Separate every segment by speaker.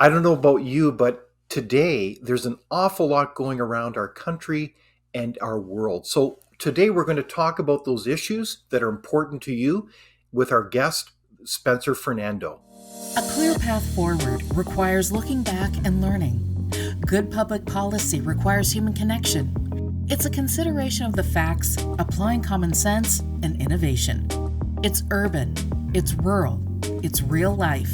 Speaker 1: I don't know about you, but today there's an awful lot going around our country and our world. So today we're going to talk about those issues that are important to you with our guest, Spencer Fernando.
Speaker 2: A clear path forward requires looking back and learning. Good public policy requires human connection. It's a consideration of the facts, applying common sense, and innovation. It's urban, it's rural, it's real life.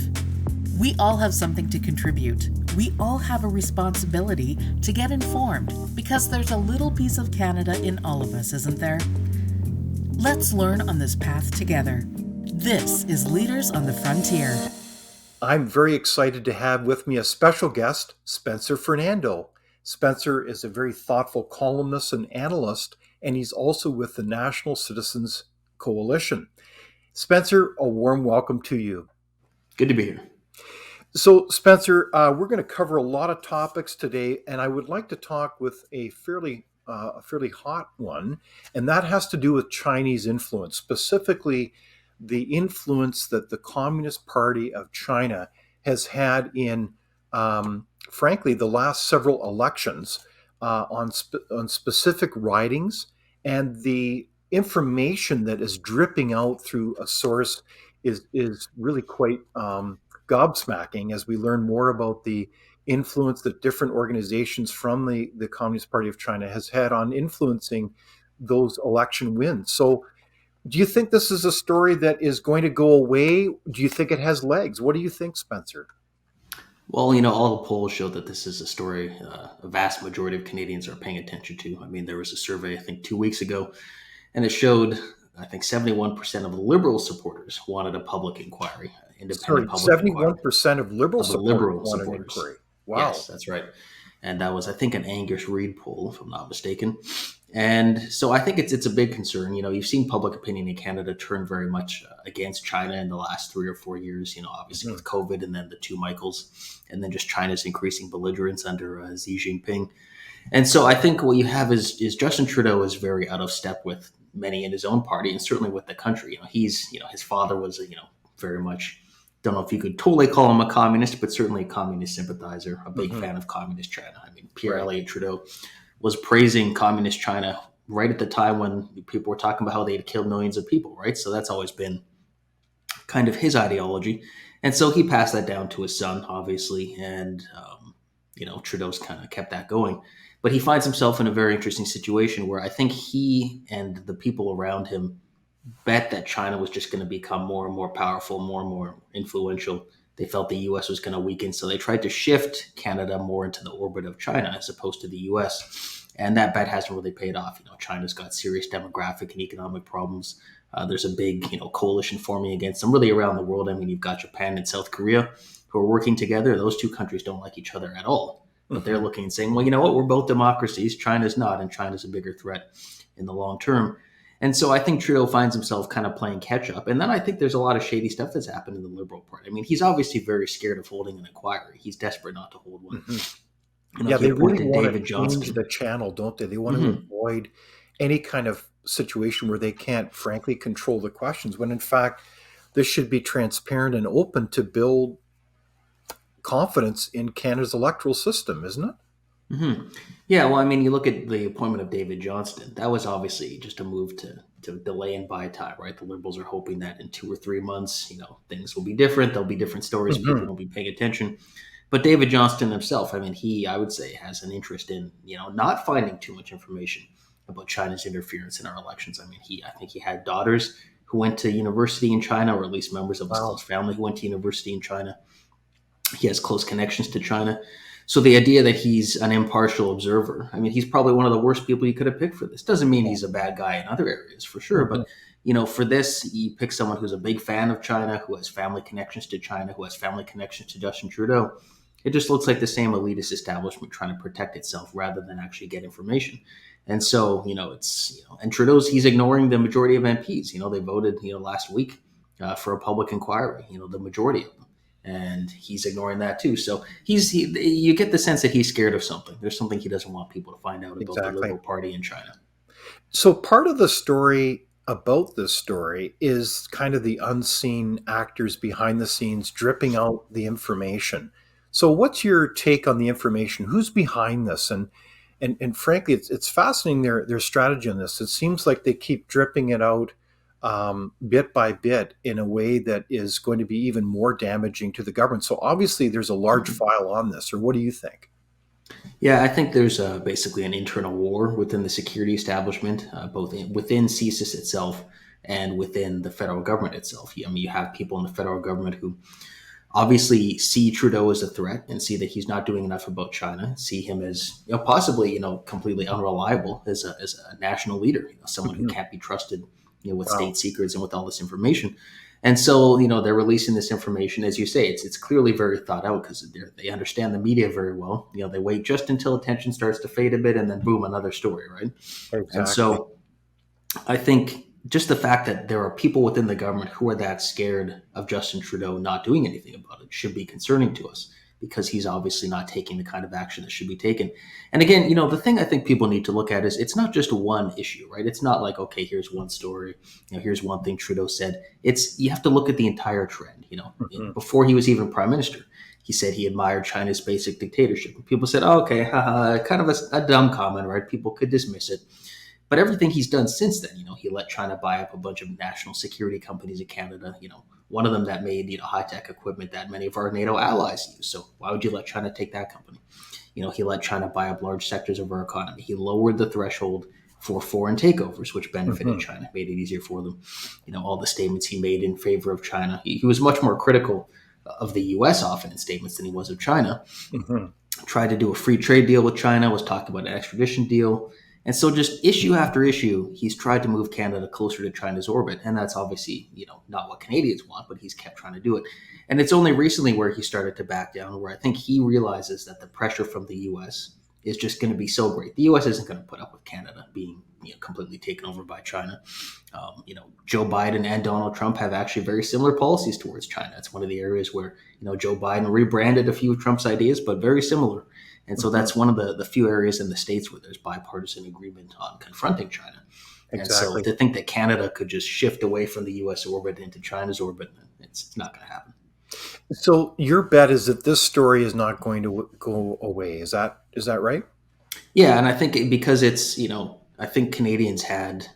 Speaker 2: We all have something to contribute. We all have a responsibility to get informed because there's a little piece of Canada in all of us, isn't there? Let's learn on this path together. This is Leaders on the Frontier.
Speaker 1: I'm very excited to have with me a special guest, Spencer Fernando. Spencer is a very thoughtful columnist and analyst, and he's also with the National Citizens Coalition. Spencer, a warm welcome to you.
Speaker 3: Good to be here.
Speaker 1: So, Spencer, we're going to cover a lot of topics today, and I would like to talk with a fairly hot one, and that has to do with Chinese influence, specifically the influence that the Communist Party of China has had in, frankly, the last several elections on specific ridings, and the information that is dripping out through a source is really quite gobsmacking as we learn more about the influence that different organizations from the Communist Party of China has had on influencing those election wins. So do you think this is a story that is going to go away? Do you think it has legs? What do you think, Spencer?
Speaker 3: Well, all the polls show that this is a story a vast majority of Canadians are paying attention to. I mean, there was a survey, I think, 2 weeks ago, and it showed, I think, 71% of the Liberal supporters wanted a public inquiry, independent public
Speaker 1: 71% of Liberal
Speaker 3: of the
Speaker 1: supporters
Speaker 3: Liberal
Speaker 1: want an
Speaker 3: supporters.
Speaker 1: inquiry. Wow.
Speaker 3: Yes, that's right. And that was, I think, an Angus Reid poll, if I'm not mistaken. And so I think it's a big concern. You've seen public opinion in Canada turn very much against China in the last 3 or 4 years, obviously with COVID and then the two Michaels, and then just China's increasing belligerence under Xi Jinping. And so I think what you have is Justin Trudeau is very out of step with many in his own party and certainly with the country. His father was, very much, don't know if you could totally call him a communist, but certainly a communist sympathizer, a big fan of communist China. I mean, Pierre Elliott Trudeau was praising communist China right at the time when people were talking about how they had killed millions of people, right? So that's always been kind of his ideology. And so he passed that down to his son, obviously, and, Trudeau's kind of kept that going. But he finds himself in a very interesting situation where I think he and the people around him bet that China was just going to become more and more powerful, more and more influential. They felt the U.S. was going to weaken, so they tried to shift Canada more into the orbit of China as opposed to the U.S. And that bet hasn't really paid off. China's got serious demographic and economic problems. There's a big, coalition forming against them really around the world. I mean, you've got Japan and South Korea who are working together. Those two countries don't like each other at all. But they're looking and saying, well, you know what? We're both democracies. China's not, and China's a bigger threat in the long term. And so I think Trudeau finds himself kind of playing catch up. And then I think there's a lot of shady stuff that's happened in the Liberal Party. I mean, he's obviously very scared of holding an inquiry. He's desperate not to hold one.
Speaker 1: They really want
Speaker 3: David
Speaker 1: to
Speaker 3: Johnston.
Speaker 1: change the channel, don't they? They want to avoid any kind of situation where they can't, frankly, control the questions, when in fact, this should be transparent and open to build confidence in Canada's electoral system, isn't it?
Speaker 3: Yeah, well, I mean, you look at the appointment of David Johnston. That was obviously just a move to delay and buy time, right? The Liberals are hoping that in 2 or 3 months, things will be different. There'll be different stories. People will be paying attention. But David Johnston himself, I mean, I would say, has an interest in, not finding too much information about China's interference in our elections. I mean, I think he had daughters who went to university in China, or at least members of his close family who went to university in China. He has close connections to China. So the idea that he's an impartial observer, I mean, he's probably one of the worst people you could have picked for this. Doesn't mean he's a bad guy in other areas, for sure. But, for this, you pick someone who's a big fan of China, who has family connections to China, who has family connections to Justin Trudeau. It just looks like the same elitist establishment trying to protect itself rather than actually get information. And so, and he's ignoring the majority of MPs. They voted, last week for a public inquiry, the majority of them. And he's ignoring that too. So you get the sense that he's scared of something. There's something he doesn't want people to find out about the Liberal Party in China.
Speaker 1: So part of the story about this story is kind of the unseen actors behind the scenes dripping out the information. So, what's your take on the information? Who's behind this? And frankly, it's fascinating their strategy on this. It seems like they keep dripping it out bit by bit in a way that is going to be even more damaging to the government. So, obviously, there's a large file on this. Or what do you think?
Speaker 3: Yeah, I think there's basically an internal war within the security establishment, within CSIS itself and within the federal government itself. I mean, you have people in the federal government who obviously see Trudeau as a threat and see that he's not doing enough about China, see him as possibly completely unreliable as a national leader, someone who
Speaker 1: Mhm.
Speaker 3: can't be trusted, with
Speaker 1: Wow.
Speaker 3: state secrets and with all this information. And so, they're releasing this information, as you say, it's clearly very thought out because they understand the media very well. They wait just until attention starts to fade a bit, and then boom, another story, right? And
Speaker 1: Exactly.
Speaker 3: so, I think just the fact that there are people within the government who are that scared of Justin Trudeau not doing anything about it should be concerning to us because he's obviously not taking the kind of action that should be taken. And again, the thing I think people need to look at is it's not just one issue, right? It's not like, okay, here's one story, here's one thing Trudeau said. It's you have to look at the entire trend.
Speaker 1: Mhm.
Speaker 3: Before he was even prime minister, he said he admired China's basic dictatorship. And people said, oh, okay, haha, kind of a dumb comment, right? People could dismiss it. But everything he's done since then, he let China buy up a bunch of national security companies in Canada. One of them that made high tech equipment that many of our NATO allies use. So why would you let China take that company? He let China buy up large sectors of our economy. He lowered the threshold for foreign takeovers, which benefited
Speaker 1: Mhm.
Speaker 3: China, made it easier for them. All the statements he made in favor of China. He was much more critical of the U.S. often in statements than he was of China.
Speaker 1: Mhm.
Speaker 3: Tried to do a free trade deal with China, was talking about an extradition deal. And so just issue after issue, he's tried to move Canada closer to China's orbit. And that's obviously, not what Canadians want, but he's kept trying to do it. And it's only recently where he started to back down, where I think he realizes that the pressure from the US is just going to be so great. The US isn't going to put up with Canada being completely taken over by China. Joe Biden and Donald Trump have actually very similar policies towards China. It's one of the areas where, Joe Biden rebranded a few of Trump's ideas, but very similar. And so
Speaker 1: Mhm.
Speaker 3: that's one of the few areas in the States where there's bipartisan agreement on confronting China. And so
Speaker 1: Exactly.
Speaker 3: to think that Canada could just shift away from the US orbit into China's orbit, it's not going to happen.
Speaker 1: So your bet is that this story is not going to go away. Is that right?
Speaker 3: Yeah, and I think because I think Canadians had,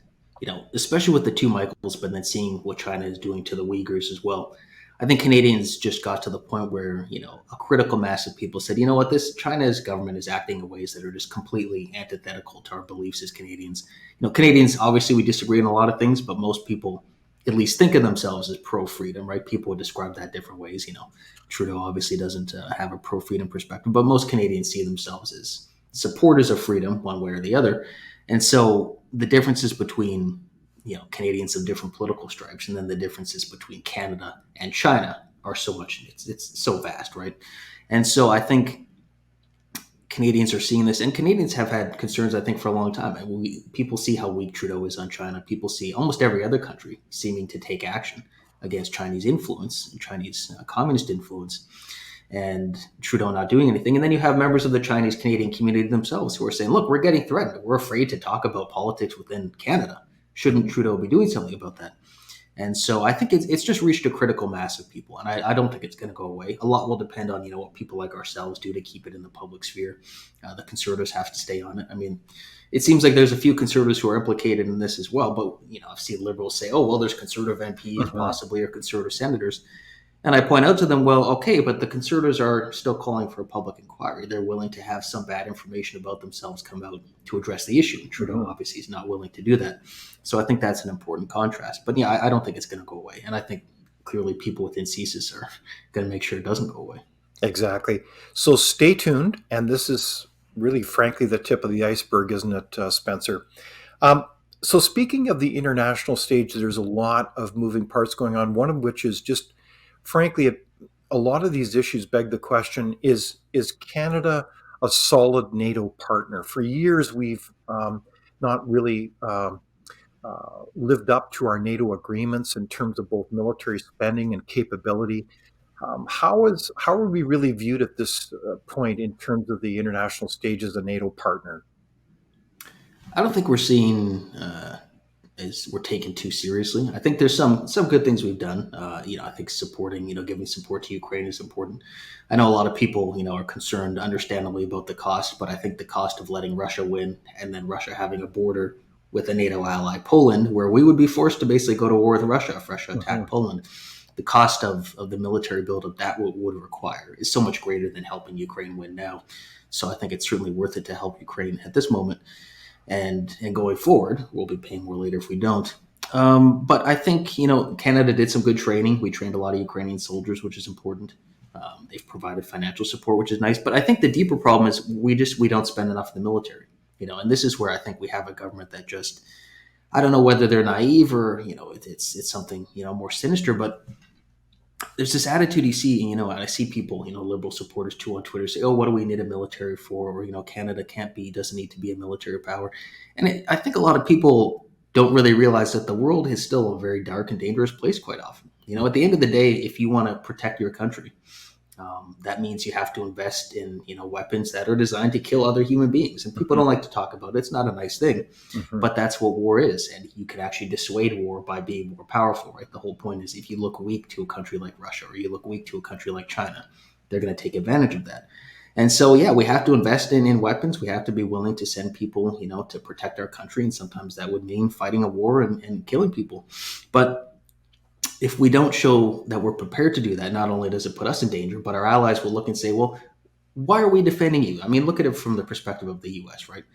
Speaker 3: especially with the two Michaels, but then seeing what China is doing to the Uyghurs as well. I think Canadians just got to the point where, a critical mass of people said, you know what, this China's government is acting in ways that are just completely antithetical to our beliefs as Canadians. Canadians, obviously, we disagree on a lot of things, but most people at least think of themselves as pro freedom, right? People would describe that different ways. Trudeau obviously doesn't have a pro freedom perspective, but most Canadians see themselves as supporters of freedom one way or the other. And so the differences between Canadians of different political stripes and then the differences between Canada and China are so much it's so vast, right? And so I think Canadians are seeing this, and Canadians have had concerns, I think, for a long time. And people see how weak Trudeau is on China. People see almost every other country seeming to take action against Chinese influence, Chinese communist influence, and Trudeau not doing anything. And then you have members of the Chinese Canadian community themselves who are saying, look, we're getting threatened. We're afraid to talk about politics within Canada. Shouldn't
Speaker 1: Mhm.
Speaker 3: Trudeau be doing something about that? And so I think it's just reached a critical mass of people, and I don't think it's going to go away. A lot will depend on what people like ourselves do to keep it in the public sphere. The conservatives have to stay on it. I mean, it seems like there's a few conservatives who are implicated in this as well. But I've seen liberals say, "Oh, well, there's conservative MPs
Speaker 1: Mhm.
Speaker 3: possibly or conservative senators," and I point out to them, "Well, okay, but the conservatives are still calling for a public inquiry. They're willing to have some bad information about themselves come out to address the issue. And Trudeau
Speaker 1: Mhm.
Speaker 3: obviously is not willing to do that." So I think that's an important contrast. But yeah, I don't think it's going to go away. And I think clearly people within CSIS are going to make sure it doesn't go away.
Speaker 1: Exactly. So stay tuned. And this is really, frankly, the tip of the iceberg, isn't it, Spencer? Um, so speaking of the international stage, there's a lot of moving parts going on. One of which is just, frankly, a lot of these issues beg the question: Is Canada a solid NATO partner? For years, we've not really lived up to our NATO agreements in terms of both military spending and capability. How are we really viewed at this point in terms of the international stage as a NATO partner?
Speaker 3: I don't think we're seeing we're taken too seriously. I think there's some good things we've done. I think supporting, giving support to Ukraine is important. I know a lot of people, are concerned, understandably, about the cost, but I think the cost of letting Russia win and then Russia having a border with a NATO ally, Poland, where we would be forced to basically go to war with Russia if Russia
Speaker 1: Mhm.
Speaker 3: attacked Poland. The cost of the military buildup that would require is so much greater than helping Ukraine win now. So I think it's certainly worth it to help Ukraine at this moment. And going forward, we'll be paying more later if we don't. But I think Canada did some good training. We trained a lot of Ukrainian soldiers, which is important. They've provided financial support, which is nice. But I think the deeper problem is we don't spend enough in the military. And this is where I think we have a government that just, I don't know whether they're naive or it's something more sinister, but there's this attitude you see, and I see people, liberal supporters too on Twitter say, "Oh, what do we need a military for?" Or Canada doesn't need to be a military power. And I think a lot of people don't really realize that the world is still a very dark and dangerous place quite often. At the end of the day, if you want to protect your country, that means you have to invest in weapons that are designed to kill other human beings. And people don't like to talk about it. It's not a nice thing,
Speaker 1: Mhm.
Speaker 3: but that's what war is. And you can actually dissuade war by being more powerful, right? The whole point is if you look weak to a country like Russia or you look weak to a country like China, they're going to take advantage of that. And so, yeah, we have to invest in weapons. We have to be willing to send people, to protect our country. And sometimes that would mean fighting a war and killing people. But if we don't show that we're prepared to do that, not only does it put us in danger, but our allies will look and say, well, why are we defending you? I mean, look at it from the perspective of the US, right?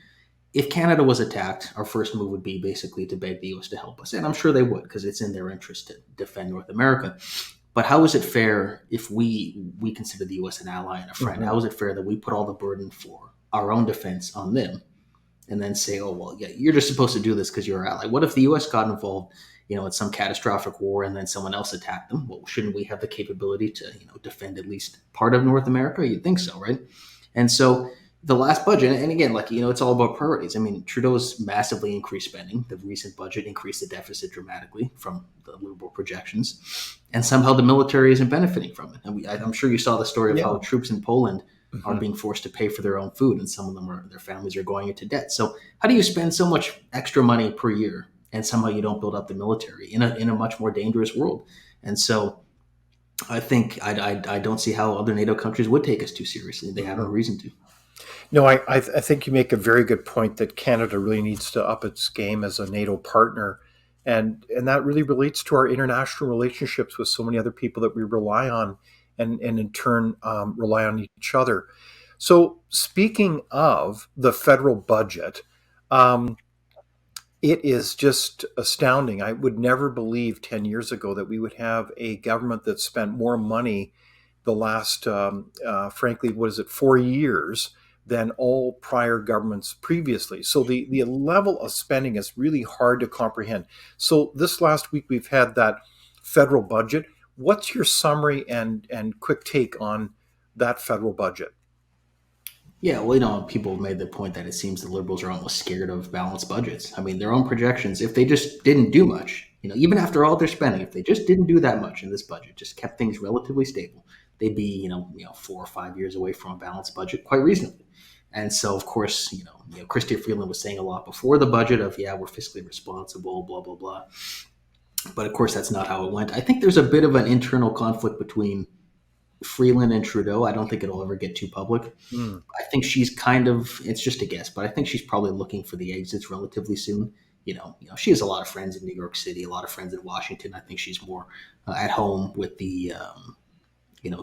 Speaker 3: If Canada was attacked, our first move would be basically to beg the US to help us. And I'm sure they would, because it's in their interest to defend North America. But how is it fair if we consider the US an ally and a friend?
Speaker 1: Mhm.
Speaker 3: How is it fair that we put all the burden for our own defense on them and then say, oh, well, yeah, you're just supposed to do this because you're our ally? What if the US got involved, in some catastrophic war and then someone else attacked them? Well, shouldn't we have the capability to, defend at least part of North America? You'd think so, right? And so the last budget, and again, it's all about priorities. I mean, Trudeau's massively increased spending. The recent budget increased the deficit dramatically from the Liberal projections, and somehow the military isn't benefiting from it. And I'm sure you saw the story of how
Speaker 1: Yeah.
Speaker 3: troops in Poland are
Speaker 1: Mhm.
Speaker 3: being forced to pay for their own food, and some of their families are going into debt. So how do you spend so much extra money per year, and somehow you don't build up the military in a much more dangerous world? And so I think I don't see how other NATO countries would take us too seriously. They have no
Speaker 1: Mhm.
Speaker 3: reason to.
Speaker 1: No, I think you make a very good point that Canada really needs to up its game as a NATO partner, and that really relates to our international relationships with so many other people that we rely on, and in turn rely on each other. So, speaking of the federal budget, um, it is just astounding. I would never believe 10 years ago that we would have a government that spent more money the last, frankly, what is it, 4 years than all prior governments previously. So the level of spending is really hard to comprehend. So this last week we've had that federal budget. What's your summary and quick take on that federal budget?
Speaker 3: Yeah, well, people have made the point that it seems the liberals are almost scared of balanced budgets. I mean, their own projections, if they just didn't do much, even after all their spending, if they just didn't do that much in this budget, just kept things relatively stable, they'd be, 4 or 5 years away from a balanced budget quite reasonably. And so, of course, Chrystia Freeland was saying a lot before the budget of, yeah, we're fiscally responsible, blah, blah, blah. But of course, that's not how it went. I think there's a bit of an internal conflict between Freeland and Trudeau. I don't think it'll ever get too public.
Speaker 1: Hmm.
Speaker 3: I think she's kind of, it's just a guess, but I think she's probably looking for the exits relatively soon. She has a lot of friends in New York City, a lot of friends in Washington. I think she's more at home with the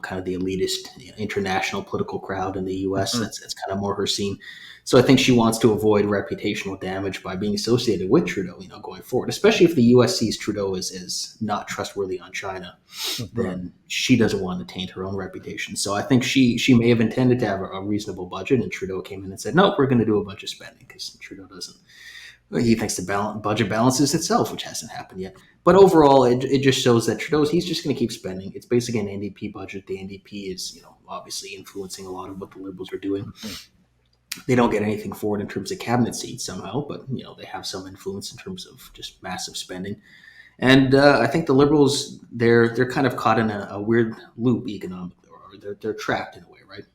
Speaker 3: kind of the elitist international political crowd in the U.S.
Speaker 1: Mhm.
Speaker 3: That's kind of more her scene. So I think she wants to avoid reputational damage by being associated with Trudeau, going forward. Especially if the U.S. sees Trudeau as not trustworthy on China,
Speaker 1: Mhm.
Speaker 3: then she doesn't want to taint her own reputation. So I think she may have intended to have a reasonable budget, and Trudeau came in and said, "No, we're going to do a bunch of spending," because Trudeau doesn't. He thinks the budget balances itself, which hasn't happened yet. But overall, it just shows that he's just going to keep spending. It's basically an NDP budget. The NDP is, obviously influencing a lot of what the Liberals are doing.
Speaker 1: Mhm.
Speaker 3: They don't get anything for it in terms of cabinet seats somehow, but, they have some influence in terms of just massive spending. And I think the Liberals, they're kind of caught in a weird loop economically, or they're trapped in a way, right?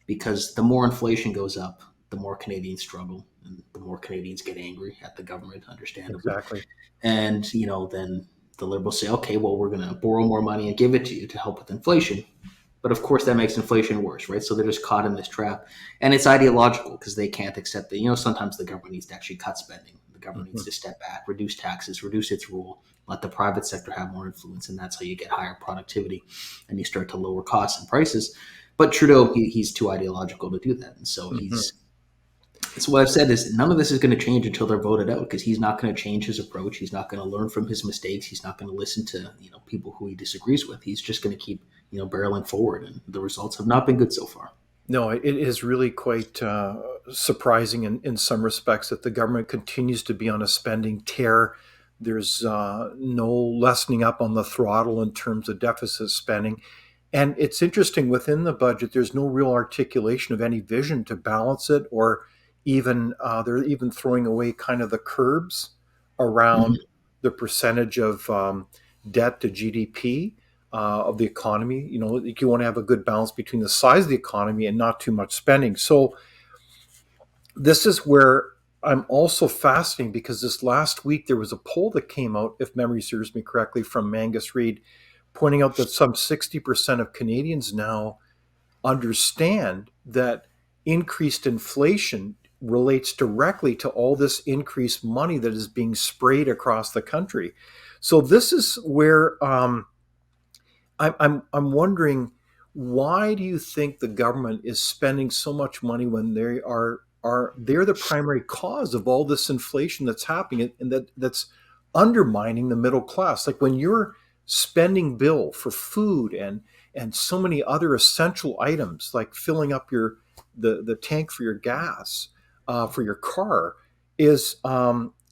Speaker 3: Because the more inflation goes up, the more Canadians struggle, and the more Canadians get angry at the government, understandably.
Speaker 1: Exactly.
Speaker 3: And then the Liberals say, okay, well, we're going to borrow more money and give it to you to help with inflation. But of course, that makes inflation worse, right? So they're just caught in this trap, and it's ideological because they can't accept that. Sometimes the government needs to actually cut spending. The government needs to step back, reduce taxes, reduce its rule, let the private sector have more influence, and that's how you get higher productivity, and you start to lower costs and prices. But Trudeau, he's too ideological to do that, and so
Speaker 1: Mhm.
Speaker 3: so what I've said is none of this is going to change until they're voted out because he's not going to change his approach. He's not going to learn from his mistakes. He's not going to listen to people who he disagrees with. He's just going to keep barreling forward, and the results have not been good so far.
Speaker 1: No, it is really quite surprising in some respects that the government continues to be on a spending tear. There's no lessening up on the throttle in terms of deficit spending. And it's interesting within the budget, there's no real articulation of any vision to balance it, or even they're even throwing away kind of the curbs around
Speaker 3: Mm-hmm.
Speaker 1: the percentage of debt to GDP of the economy. You want to have a good balance between the size of the economy and not too much spending. So this is where I'm also fascinated because this last week there was a poll that came out, if memory serves me correctly, from Mangus Reid, pointing out that some 60% of Canadians now understand that increased inflation relates directly to all this increased money that is being sprayed across the country. So this is where I'm wondering, why do you think the government is spending so much money when they're the primary cause of all this inflation that's happening, and that's undermining the middle class? Like when you're spending bill for food and so many other essential items, like filling up the tank for your gas for your car, is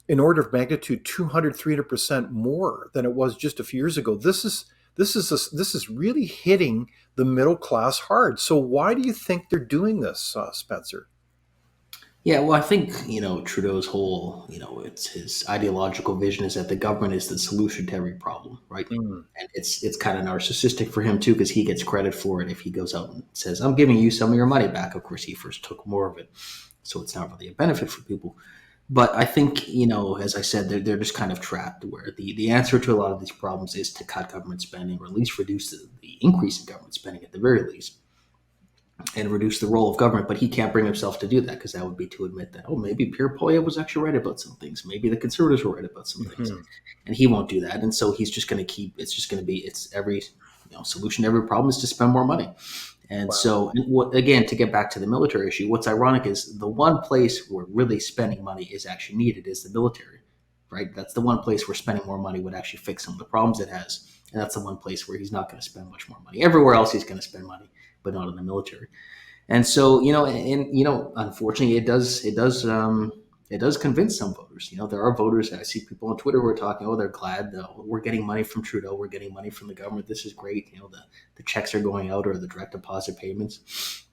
Speaker 1: in order of magnitude 200-300% more than it was just a few years ago. This is really hitting the middle class hard. So why do you think they're doing this, Spencer?
Speaker 3: Yeah, well, I think Trudeau's whole it's his ideological vision is that the government is the solution to every problem, right?
Speaker 1: Mm.
Speaker 3: And it's kind of narcissistic for him too because he gets credit for it if he goes out and says, "I'm giving you some of your money back." Of course, he first took more of it, so it's not really a benefit for people. But I think as I said, they're just kind of trapped where the answer to a lot of these problems is to cut government spending or at least reduce the increase in government spending at the very least and reduce the role of government, but he can't bring himself to do that because that would be to admit that, oh, maybe Pierre Poilievre was actually right about some things. Maybe the Conservatives were right about some things.
Speaker 1: Mhm.
Speaker 3: And he won't do that. And so he's just going to it's every solution to every problem is to spend more money. And
Speaker 1: Wow.
Speaker 3: so, again, to get back to the military issue, what's ironic is the one place where really spending money is actually needed is the military, right? That's the one place where spending more money would actually fix some of the problems it has. And that's the one place where he's not going to spend much more money. Everywhere else, he's going to spend money, but not in the military. And so, unfortunately, it does convince some voters. There are voters. I see people on Twitter who are talking. Oh, they're glad we're getting money from Trudeau. We're getting money from the government. This is great. The checks are going out or the direct deposit payments.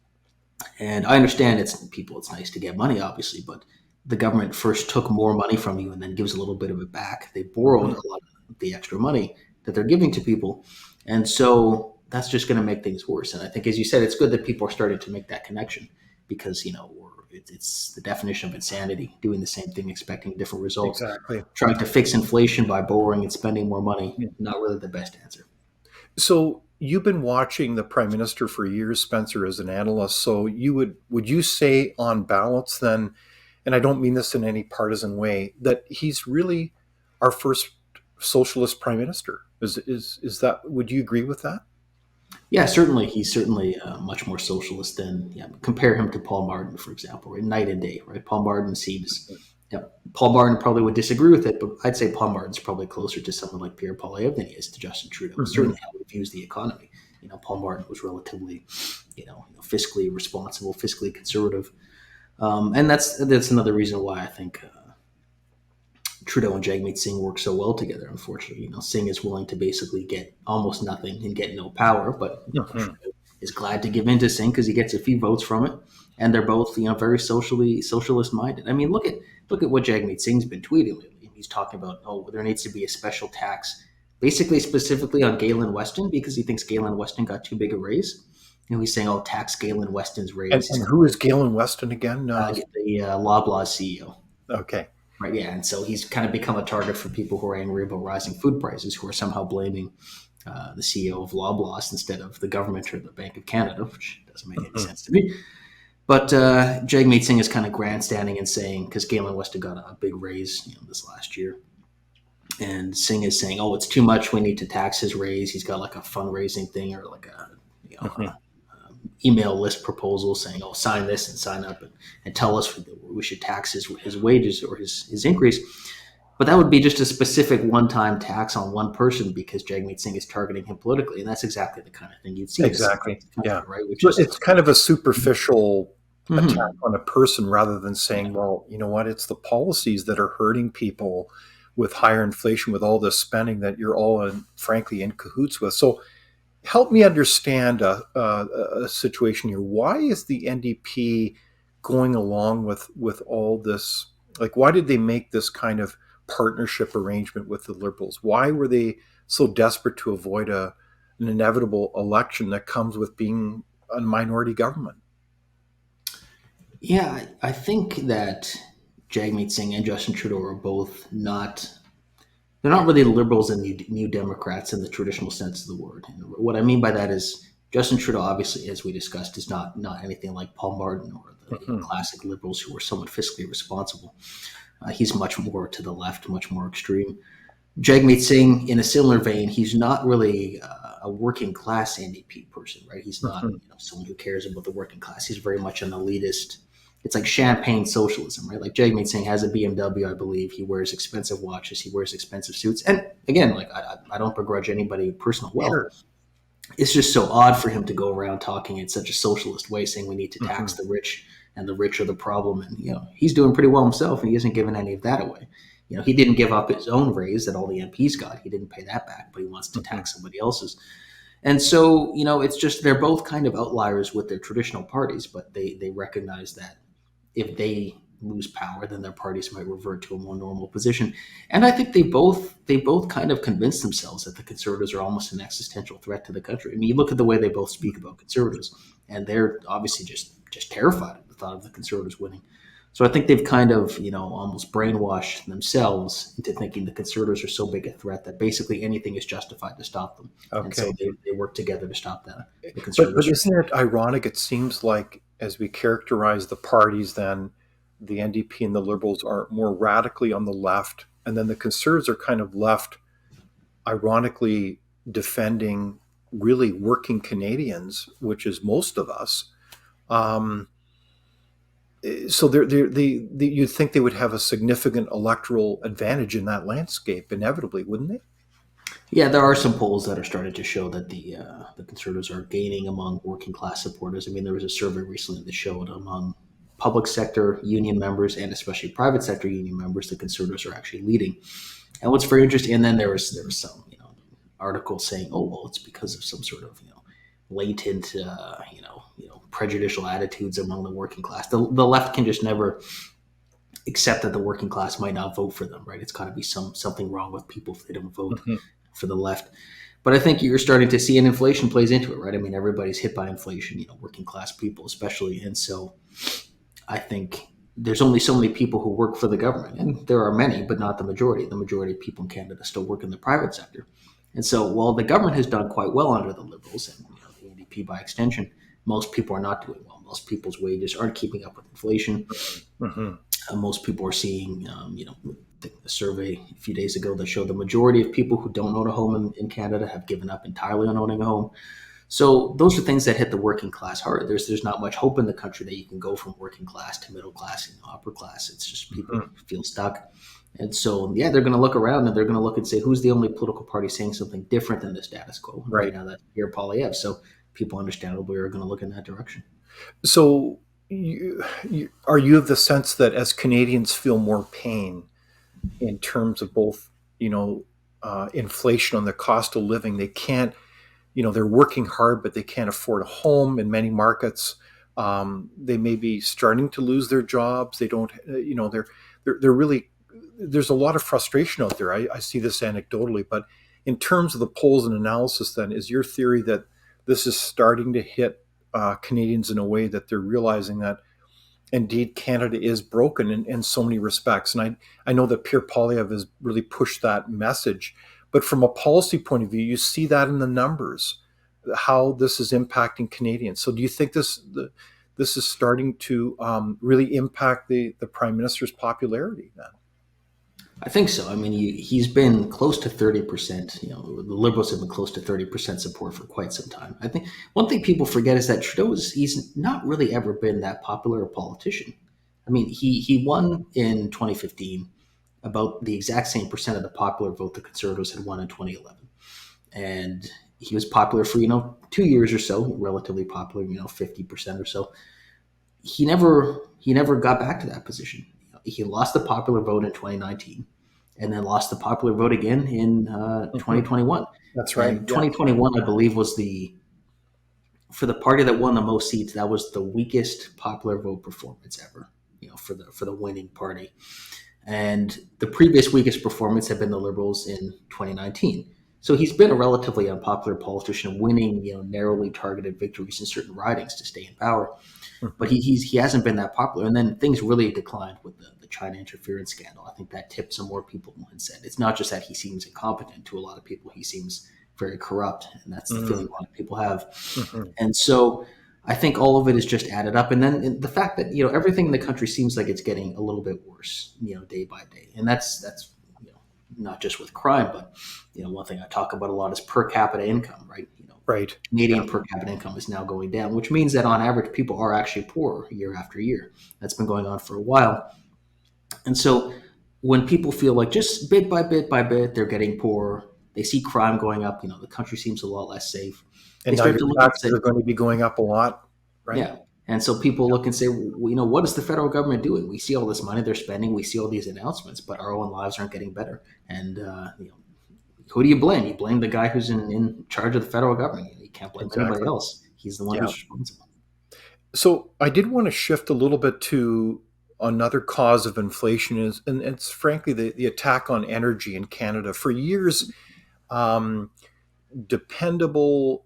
Speaker 3: And I understand it's nice to get money, obviously, but the government first took more money from you and then gives a little bit of it back. They borrowed
Speaker 1: Mhm.
Speaker 3: a lot of the extra money that they're giving to people. And so that's just going to make things worse. And I think, as you said, it's good that people are starting to make that connection because, it's the definition of insanity, doing the same thing, expecting different results,
Speaker 1: Exactly.
Speaker 3: trying to fix inflation by borrowing and spending more money, not really the best answer.
Speaker 1: So you've been watching the Prime Minister for years, Spencer, as an analyst. So would you say on balance then, and I don't mean this in any partisan way, that he's really our first socialist Prime Minister? Is that, would you agree with that?
Speaker 3: Yeah, certainly. He's certainly much more socialist than, compare him to Paul Martin, for example, right? Night and day, right? Paul Martin seems, Paul Martin probably would disagree with it, but I'd say Paul Martin's probably closer to someone like Pierre Poilievre than he is to Justin Trudeau.
Speaker 1: Mhm.
Speaker 3: Certainly how he views the economy. Paul Martin was relatively, fiscally responsible, fiscally conservative. And that's another reason why I think Trudeau and Jagmeet Singh work so well together. Unfortunately, Singh is willing to basically get almost nothing and get no power, but
Speaker 1: Mhm.
Speaker 3: Trudeau is glad to give in to Singh because he gets a few votes from it, and they're both very socialist minded. I mean, look at what Jagmeet Singh's been tweeting lately. He's talking about there needs to be a special tax, basically specifically on Galen Weston because he thinks Galen Weston got too big a raise. he's saying, "Oh, tax Galen Weston's
Speaker 1: And
Speaker 3: raise."
Speaker 1: and who is Galen Weston again?
Speaker 3: The Loblaw CEO.
Speaker 1: Okay.
Speaker 3: Right, yeah, and so he's kind of become a target for people who are angry about rising food prices, who are somehow blaming the CEO of Loblaws instead of the government or the Bank of Canada, which doesn't make any
Speaker 1: Mhm.
Speaker 3: sense to me. But Jagmeet Singh is kind of grandstanding and saying, because Galen Weston got a big raise this last year, and Singh is saying, "Oh, it's too much. We need to tax his raise." He's got like a fundraising thing or like a
Speaker 1: Mhm.
Speaker 3: email list proposal saying, "Oh, sign this and sign up and tell us we should tax his wages or his increase." But that would be just a specific one-time tax on one person because Jagmeet Singh is targeting him politically, and that's exactly the kind of thing you'd see in a
Speaker 1: Exactly.
Speaker 3: civilized country,
Speaker 1: Yeah.
Speaker 3: right? Which
Speaker 1: So
Speaker 3: is,
Speaker 1: it's kind of a superficial attack
Speaker 3: mhm,
Speaker 1: on a person rather than
Speaker 3: yeah,
Speaker 1: saying, well, you know what, it's the policies that are hurting people with higher inflation, with all this spending that you're all, frankly, in cahoots with. So help me understand a situation here. Why is the NDP going along with all this? Like, why did they make this kind of partnership arrangement with the Liberals? Why were they so desperate to avoid an inevitable election that comes with being a minority government?
Speaker 3: yeah. I think that Jagmeet Singh and Justin Trudeau are both not. They're not really liberals and new Democrats in the traditional sense of the word. And what I mean by that is Justin Trudeau, obviously, as we discussed, is not anything like Paul Martin or the
Speaker 1: Mhm.
Speaker 3: classic liberals who were somewhat fiscally responsible. He's much more to the left, much more extreme. Jagmeet Singh, in a similar vein, he's not really a working class NDP person, right? He's not
Speaker 1: Mhm.
Speaker 3: someone who cares about the working class. He's very much an elitist. It's like champagne socialism, right? Like Jagmeet Singh has a BMW, I believe. He wears expensive watches. He wears expensive suits. And again, like I don't begrudge anybody personal wealth.
Speaker 1: Sure.
Speaker 3: It's just so odd for him to go around talking in such a socialist way, saying we need to tax
Speaker 1: Mhm.
Speaker 3: the rich and the rich are the problem. And he's doing pretty well himself, and he hasn't given any of that away. He didn't give up his own raise that all the MPs got. He didn't pay that back, but he wants to
Speaker 1: Mhm.
Speaker 3: tax somebody else's. And so, it's just they're both kind of outliers with their traditional parties, but they recognize that if they lose power, then their parties might revert to a more normal position. And I think they both kind of convinced themselves that the conservatives are almost an existential threat to the country. I mean, you look at the way they both speak about conservatives, and they're obviously just terrified at the thought of the conservatives winning. So I think they've kind of, almost brainwashed themselves into thinking the conservatives are so big a threat that basically anything is justified to stop them. And so
Speaker 1: Okay.
Speaker 3: they work together to stop that. The
Speaker 1: But
Speaker 3: conservatives.
Speaker 1: isn't it ironic? It seems like as we characterize the parties, then the NDP and the Liberals are more radically on the left, and then the Conservatives are kind of left, ironically defending really working Canadians, which is most of us. Um, so you'd think they would have a significant electoral advantage in that landscape, inevitably, wouldn't they?
Speaker 3: Yeah, there are some polls that are starting to show that the conservatives are gaining among working class supporters. I mean, there was a survey recently that showed among public sector union members and especially private sector union members, the conservatives are actually leading. And what's very interesting, and then there was some article saying, oh well, it's because of some sort of latent prejudicial attitudes among the working class. The left can just never accept that the working class might not vote for them, right? It's got to be something wrong with people if they don't vote
Speaker 1: Mhm.
Speaker 3: for the left. But I think you're starting to see, and inflation plays into it, right? I mean, everybody's hit by inflation, working class people especially, and so I think there's only so many people who work for the government, and there are many, but not the majority. The majority of people in Canada still work in the private sector, and so while the government has done quite well under the Liberals and the NDP by extension, most people are not doing well. Most people's wages aren't keeping up with inflation.
Speaker 1: Mhm.
Speaker 3: Most people are seeing, the survey a few days ago that showed the majority of people who don't own a home in Canada have given up entirely on owning a home. So those are things that hit the working class hard. There's not much hope in the country that you can go from working class to middle class and upper class. It's just people
Speaker 1: Mhm.
Speaker 3: feel stuck. And so, yeah, they're going to look around and they're going to look and say, who's the only political party saying something different than the status quo? And right
Speaker 1: Right.
Speaker 3: now, that's Pierre Poilievre. So people understandably are going to look in that direction.
Speaker 1: So, are you of the sense that as Canadians feel more pain in terms of both, you know, inflation on the cost of living, they can't, they're working hard, but they can't afford a home in many markets. They may be starting to lose their jobs. They don't, they're really, there's a lot of frustration out there. I see this anecdotally, but in terms of the polls and analysis, then is your theory that this is starting to hit Canadians in a way that they're realizing that indeed Canada is broken in so many respects. And I know that Pierre Poilievre has really pushed that message. But from a policy point of view, you see that in the numbers, how this is impacting Canadians. So do you think this is starting to really impact the Prime Minister's popularity then?
Speaker 3: I think so. I mean, he's been close to 30%. The Liberals have been close to 30% support for quite some time. I think one thing people forget is that he's not really ever been that popular a politician. I mean, he won in 2015 about the exact same percent of the popular vote the Conservatives had won in 2011. And he was popular for, 2 years or so, relatively popular, 50% or so. He never got back to that position. He lost the popular vote in 2019 and then lost the popular vote again in 2021.
Speaker 1: That's right.
Speaker 3: And 2021, I believe, was for the party that won the most seats, that was the weakest popular vote performance ever, for the winning party. And the previous weakest performance had been the Liberals in 2019. So he's been a relatively unpopular politician, winning narrowly targeted victories in certain ridings to stay in power. But he hasn't been that popular. And then things really declined with the China interference scandal. I think that tipped some more people and said it's not just that he seems incompetent. To a lot of people, he seems very corrupt, and that's the feeling a lot of people have. And so I think all of it is just added up. And then the fact that everything in the country seems like it's getting a little bit worse, day by day. And that's not just with crime, but one thing I talk about a lot is per capita income, right?
Speaker 1: Right.
Speaker 3: Canadian per capita income is now going down, which means that on average, people are actually poorer year after year. That's been going on for a while. And so when people feel like just bit by bit by bit, they're getting poorer, they see crime going up, the country seems a lot less safe.
Speaker 1: And now your taxes are going to be going up a lot, right?
Speaker 3: Yeah. And so people look and say, well, what is the federal government doing? We see all this money they're spending. We see all these announcements, but our own lives aren't getting better. And, who do you blame? You blame the guy who's in charge of the federal government. You can't blame anybody else. He's the one who's responsible.
Speaker 1: So I did want to shift a little bit to another cause of inflation and it's frankly the attack on energy in Canada. For years, dependable,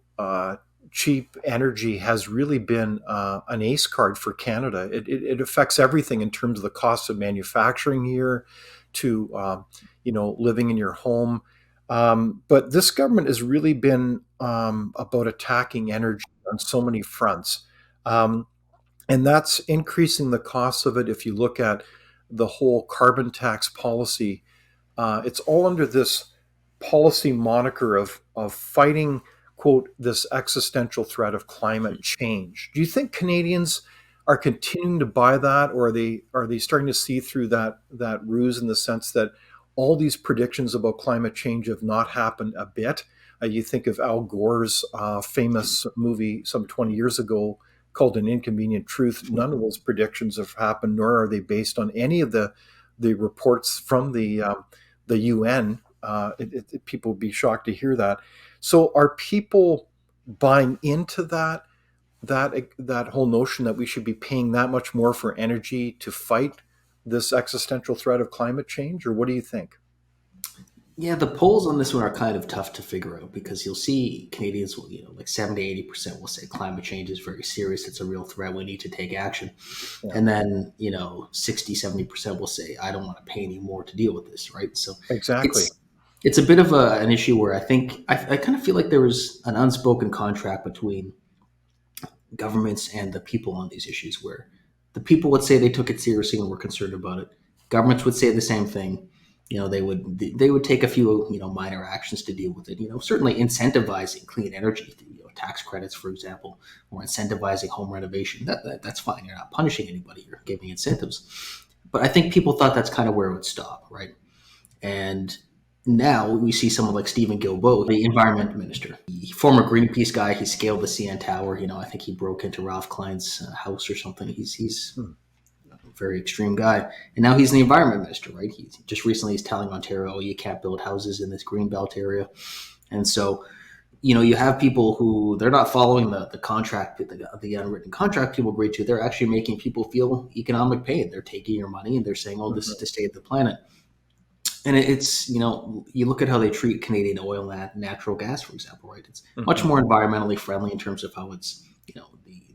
Speaker 1: cheap energy has really been an ace card for Canada. It affects everything in terms of the cost of manufacturing here to, living in your home. But this government has really been about attacking energy on so many fronts. And that's increasing the cost of it. If you look at the whole carbon tax policy, it's all under this policy moniker of fighting, quote, this existential threat of climate change. Do you think Canadians are continuing to buy that, or are they starting to see through that ruse in the sense that all these predictions about climate change have not happened a bit? You think of Al Gore's famous movie some 20 years ago called An Inconvenient Truth. None of those predictions have happened, nor are they based on any of the reports from the UN. People would be shocked to hear that. So are people buying into that whole notion that we should be paying that much more for energy to fight this existential threat of climate change, or what do you think?
Speaker 3: Yeah, the polls on this one are kind of tough to figure out because you'll see Canadians will, like 70, 80% will say climate change is very serious. It's a real threat. We need to take action. Yeah. And then, 60, 70% will say, I don't want to pay any more to deal with this. Right. So
Speaker 1: exactly.
Speaker 3: It's a bit of an issue where I think I kind of feel like there was an unspoken contract between governments and the people on these issues where the people would say they took it seriously and were concerned about it. Governments would say the same thing. They would take a few, minor actions to deal with it. Certainly incentivizing clean energy through, tax credits, for example, or incentivizing home renovation. That's fine. You're not punishing anybody. You're giving incentives. But I think people thought that's kind of where it would stop, right? And now we see someone like Stephen Guilbeault, the environment minister, former Greenpeace guy. He scaled the CN Tower. I think he broke into Ralph Klein's house or something. He's a very extreme guy. And now he's the environment minister, right? He just recently he's telling Ontario, you can't build houses in this greenbelt area. And so, you have people who they're not following the contract, the unwritten contract people agreed to. They're actually making people feel economic pain. They're taking your money and they're saying, oh, this is to save the planet. And it's, you look at how they treat Canadian oil and natural gas, for example, right? It's much more environmentally friendly in terms of how it's,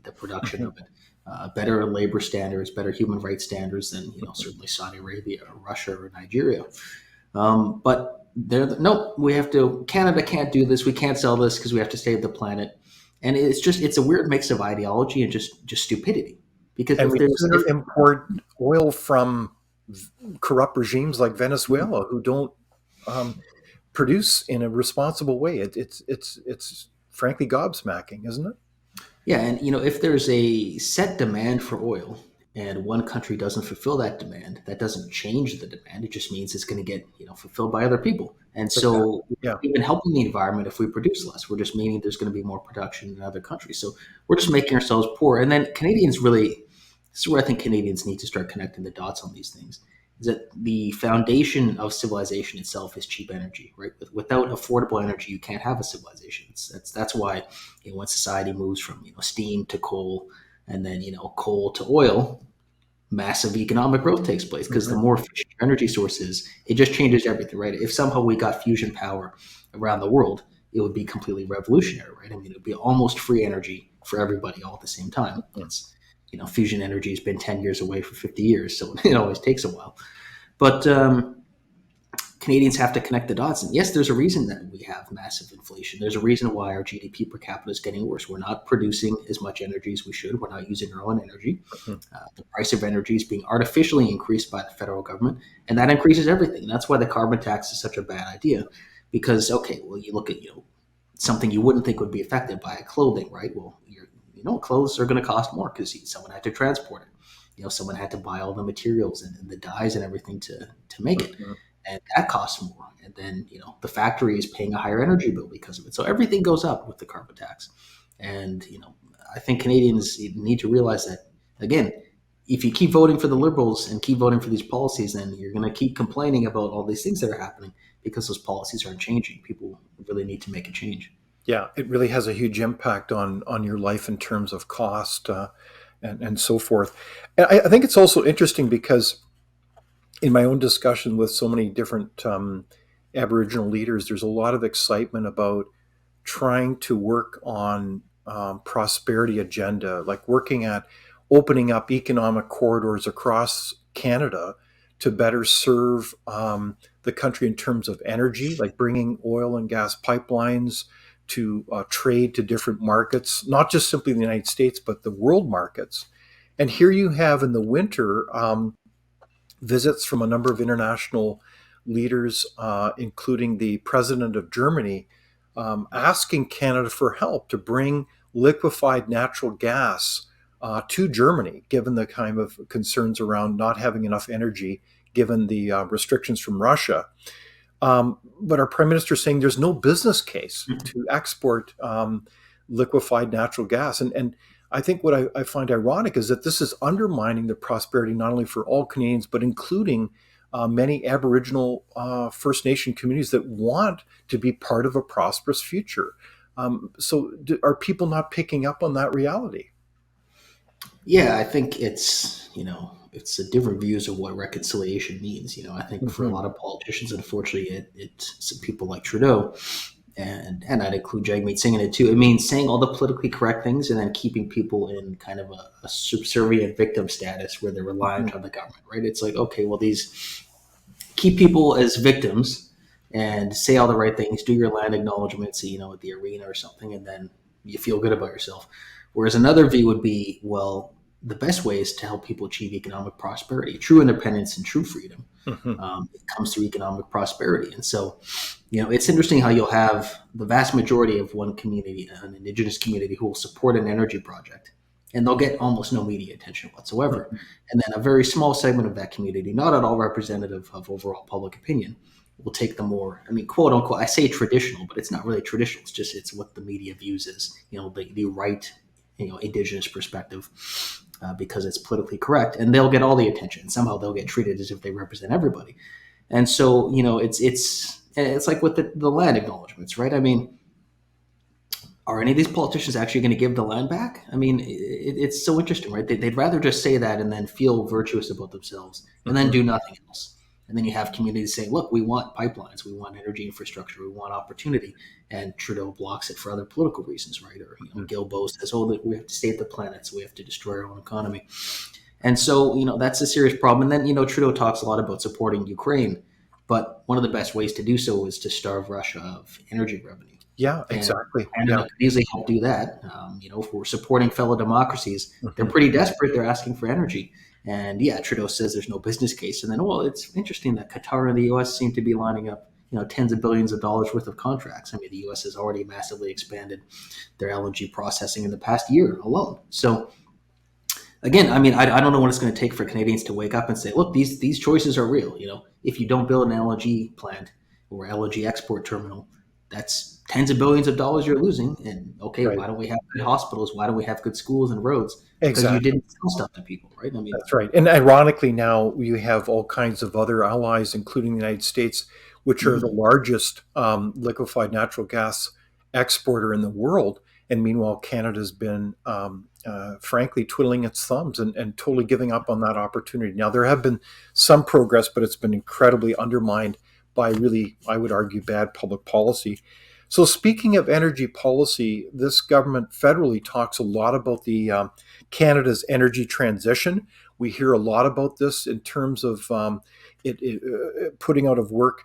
Speaker 3: the production of it. Better labor standards, better human rights standards than certainly Saudi Arabia or Russia or Nigeria. But no, we have to. Canada can't do this. We can't sell this because we have to save the planet. And it's a weird mix of ideology and just stupidity. Because
Speaker 1: And
Speaker 3: if
Speaker 1: we
Speaker 3: there's
Speaker 1: sooner import oil from corrupt regimes like Venezuela who don't produce in a responsible way. It's frankly gobsmacking, isn't it?
Speaker 3: Yeah, and if there's a set demand for oil and one country doesn't fulfill that demand, that doesn't change the demand. It just means it's going to get fulfilled by other people. And so,
Speaker 1: Exactly. Yeah.
Speaker 3: even helping the environment if we produce less, we're just meaning there's going to be more production in other countries. So we're just making ourselves poor. And then Canadians really, this is where I think Canadians need to start connecting the dots on these things. Is that the foundation of civilization itself is cheap energy, right? Without affordable energy, you can't have a civilization. That's why when society moves from steam to coal, and then coal to oil, massive economic growth takes place because the more efficient your energy source is, it just changes everything, right? If somehow we got fusion power around the world, it would be completely revolutionary, right? I mean, it would be almost free energy for everybody all at the same time. It's fusion energy has been 10 years away for 50 years, so it always takes a while. But Canadians have to connect the dots. And yes, there's a reason that we have massive inflation. There's a reason why our GDP per capita is getting worse. We're not producing as much energy as we should. We're not using our own energy. The price of energy is being artificially increased by the federal government, and that increases everything. And that's why the carbon tax is such a bad idea. Because, okay, well, you look at something you wouldn't think would be affected by clothing, right? Well, clothes are going to cost more because someone had to transport it. Someone had to buy all the materials and the dyes and everything to make it. And that costs more. And then, the factory is paying a higher energy bill because of it. So everything goes up with the carbon tax. And, I think Canadians need to realize that, again, if you keep voting for the Liberals and keep voting for these policies, then you're going to keep complaining about all these things that are happening because those policies aren't changing. People really need to make a change.
Speaker 1: Yeah, it really has a huge impact on your life in terms of cost and so forth. And I think it's also interesting because in my own discussion with so many different Aboriginal leaders, there's a lot of excitement about trying to work on prosperity agenda, like working at opening up economic corridors across Canada to better serve the country in terms of energy, like bringing oil and gas pipelines to trade to different markets, not just simply the United States, but the world markets. And here you have in the winter visits from a number of international leaders, including the president of Germany, asking Canada for help to bring liquefied natural gas to Germany, given the kind of concerns around not having enough energy, given the restrictions from Russia. But our prime minister is saying there's no business case to export liquefied natural gas. And I think what I find ironic is that this is undermining the prosperity not only for all Canadians, but including many Aboriginal First Nation communities that want to be part of a prosperous future. So are people not picking up on that reality?
Speaker 3: Yeah, I think it's a different views of what reconciliation means. I think for a lot of politicians, unfortunately, it's people like Trudeau, and I'd include Jagmeet Singh in it too. It means saying all the politically correct things and then keeping people in kind of a subservient victim status where they're reliant on the government, right? It's like, okay, well, these keep people as victims and say all the right things, do your land acknowledgements, at the arena or something, and then you feel good about yourself. Whereas another view would be, well, the best way is to help people achieve economic prosperity, true independence and true freedom. It comes through economic prosperity. And so, it's interesting how you'll have the vast majority of one community, an Indigenous community, who will support an energy project, and they'll get almost no media attention whatsoever. And then a very small segment of that community, not at all representative of overall public opinion, will take the more, quote unquote, I say traditional, but it's not really traditional. It's what the media views as, the right, Indigenous perspective. Because it's politically correct, and they'll get all the attention. Somehow they'll get treated as if they represent everybody. And so, it's like with the land acknowledgements, right? Are any of these politicians actually going to give the land back? It's so interesting, right? They'd rather just say that and then feel virtuous about themselves and then do nothing else. And then you have communities saying, look, we want pipelines, we want energy infrastructure, we want opportunity. And Trudeau blocks it for other political reasons, right? Or Guilbeault says, oh, we have to save the planet, so we have to destroy our own economy. And so, that's a serious problem. And then, Trudeau talks a lot about supporting Ukraine, but one of the best ways to do so is to starve Russia of energy revenue.
Speaker 1: Yeah,
Speaker 3: And
Speaker 1: exactly.
Speaker 3: Canada could easily help do that. If we're supporting fellow democracies, they're pretty desperate. They're asking for energy. And Trudeau says there's no business case. And then, it's interesting that Qatar and the U.S. seem to be lining up, tens of billions of dollars worth of contracts. I mean, the U.S. has already massively expanded their LNG processing in the past year alone. So, again, I mean, I don't know what it's going to take for Canadians to wake up and say, look, these choices are real. If you don't build an LNG plant or LNG export terminal, that's tens of billions of dollars you're losing. And
Speaker 1: Right.
Speaker 3: why don't we have good hospitals? Why don't we have good schools and roads? Because you
Speaker 1: Exactly.
Speaker 3: didn't sell stuff to people, right? I mean,
Speaker 1: That's right. And ironically, now you have all kinds of other allies, including the United States, which are the largest liquefied natural gas exporter in the world. And meanwhile, Canada's been, frankly, twiddling its thumbs and totally giving up on that opportunity. Now, there have been some progress, but it's been incredibly undermined by really, I would argue, bad public policy. So, speaking of energy policy, this government federally talks a lot about the Canada's energy transition. We hear a lot about this in terms of putting out of work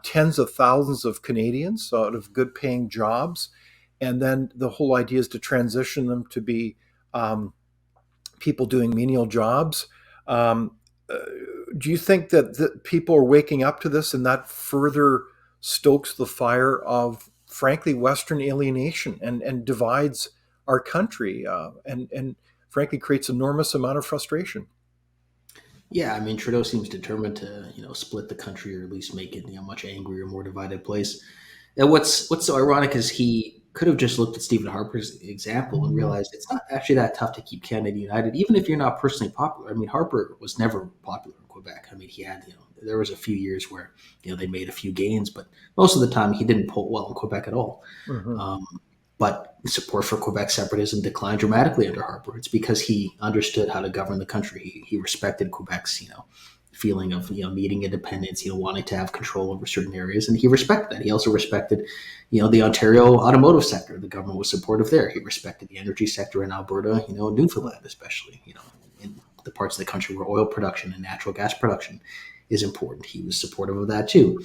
Speaker 1: tens of thousands of Canadians out of good paying jobs. And then the whole idea is to transition them to be people doing menial jobs. Um, uh, do you think that people are waking up to this and that further stokes the fire of, frankly, Western alienation and divides our country and frankly creates enormous amount of frustration?
Speaker 3: yeah, I mean, Trudeau seems determined to, split the country or at least make it, a much angrier, more divided place. And what's so ironic is he could have just looked at Stephen Harper's example and realized it's not actually that tough to keep Canada united, even if you're not personally popular. I mean, Harper was never popular in Quebec. I mean, he had, there was a few years where, they made a few gains, but most of the time he didn't poll well in Quebec at all.
Speaker 1: Mhm.
Speaker 3: But support for Quebec separatism declined dramatically under Harper. It's because he understood how to govern the country. He respected Quebec's, feeling of needing independence, wanting to have control over certain areas, and he respected that. He also respected, the Ontario automotive sector. The government was supportive there. He respected the energy sector in Alberta, Newfoundland, especially, in the parts of the country where oil production and natural gas production is important. He was supportive of that too.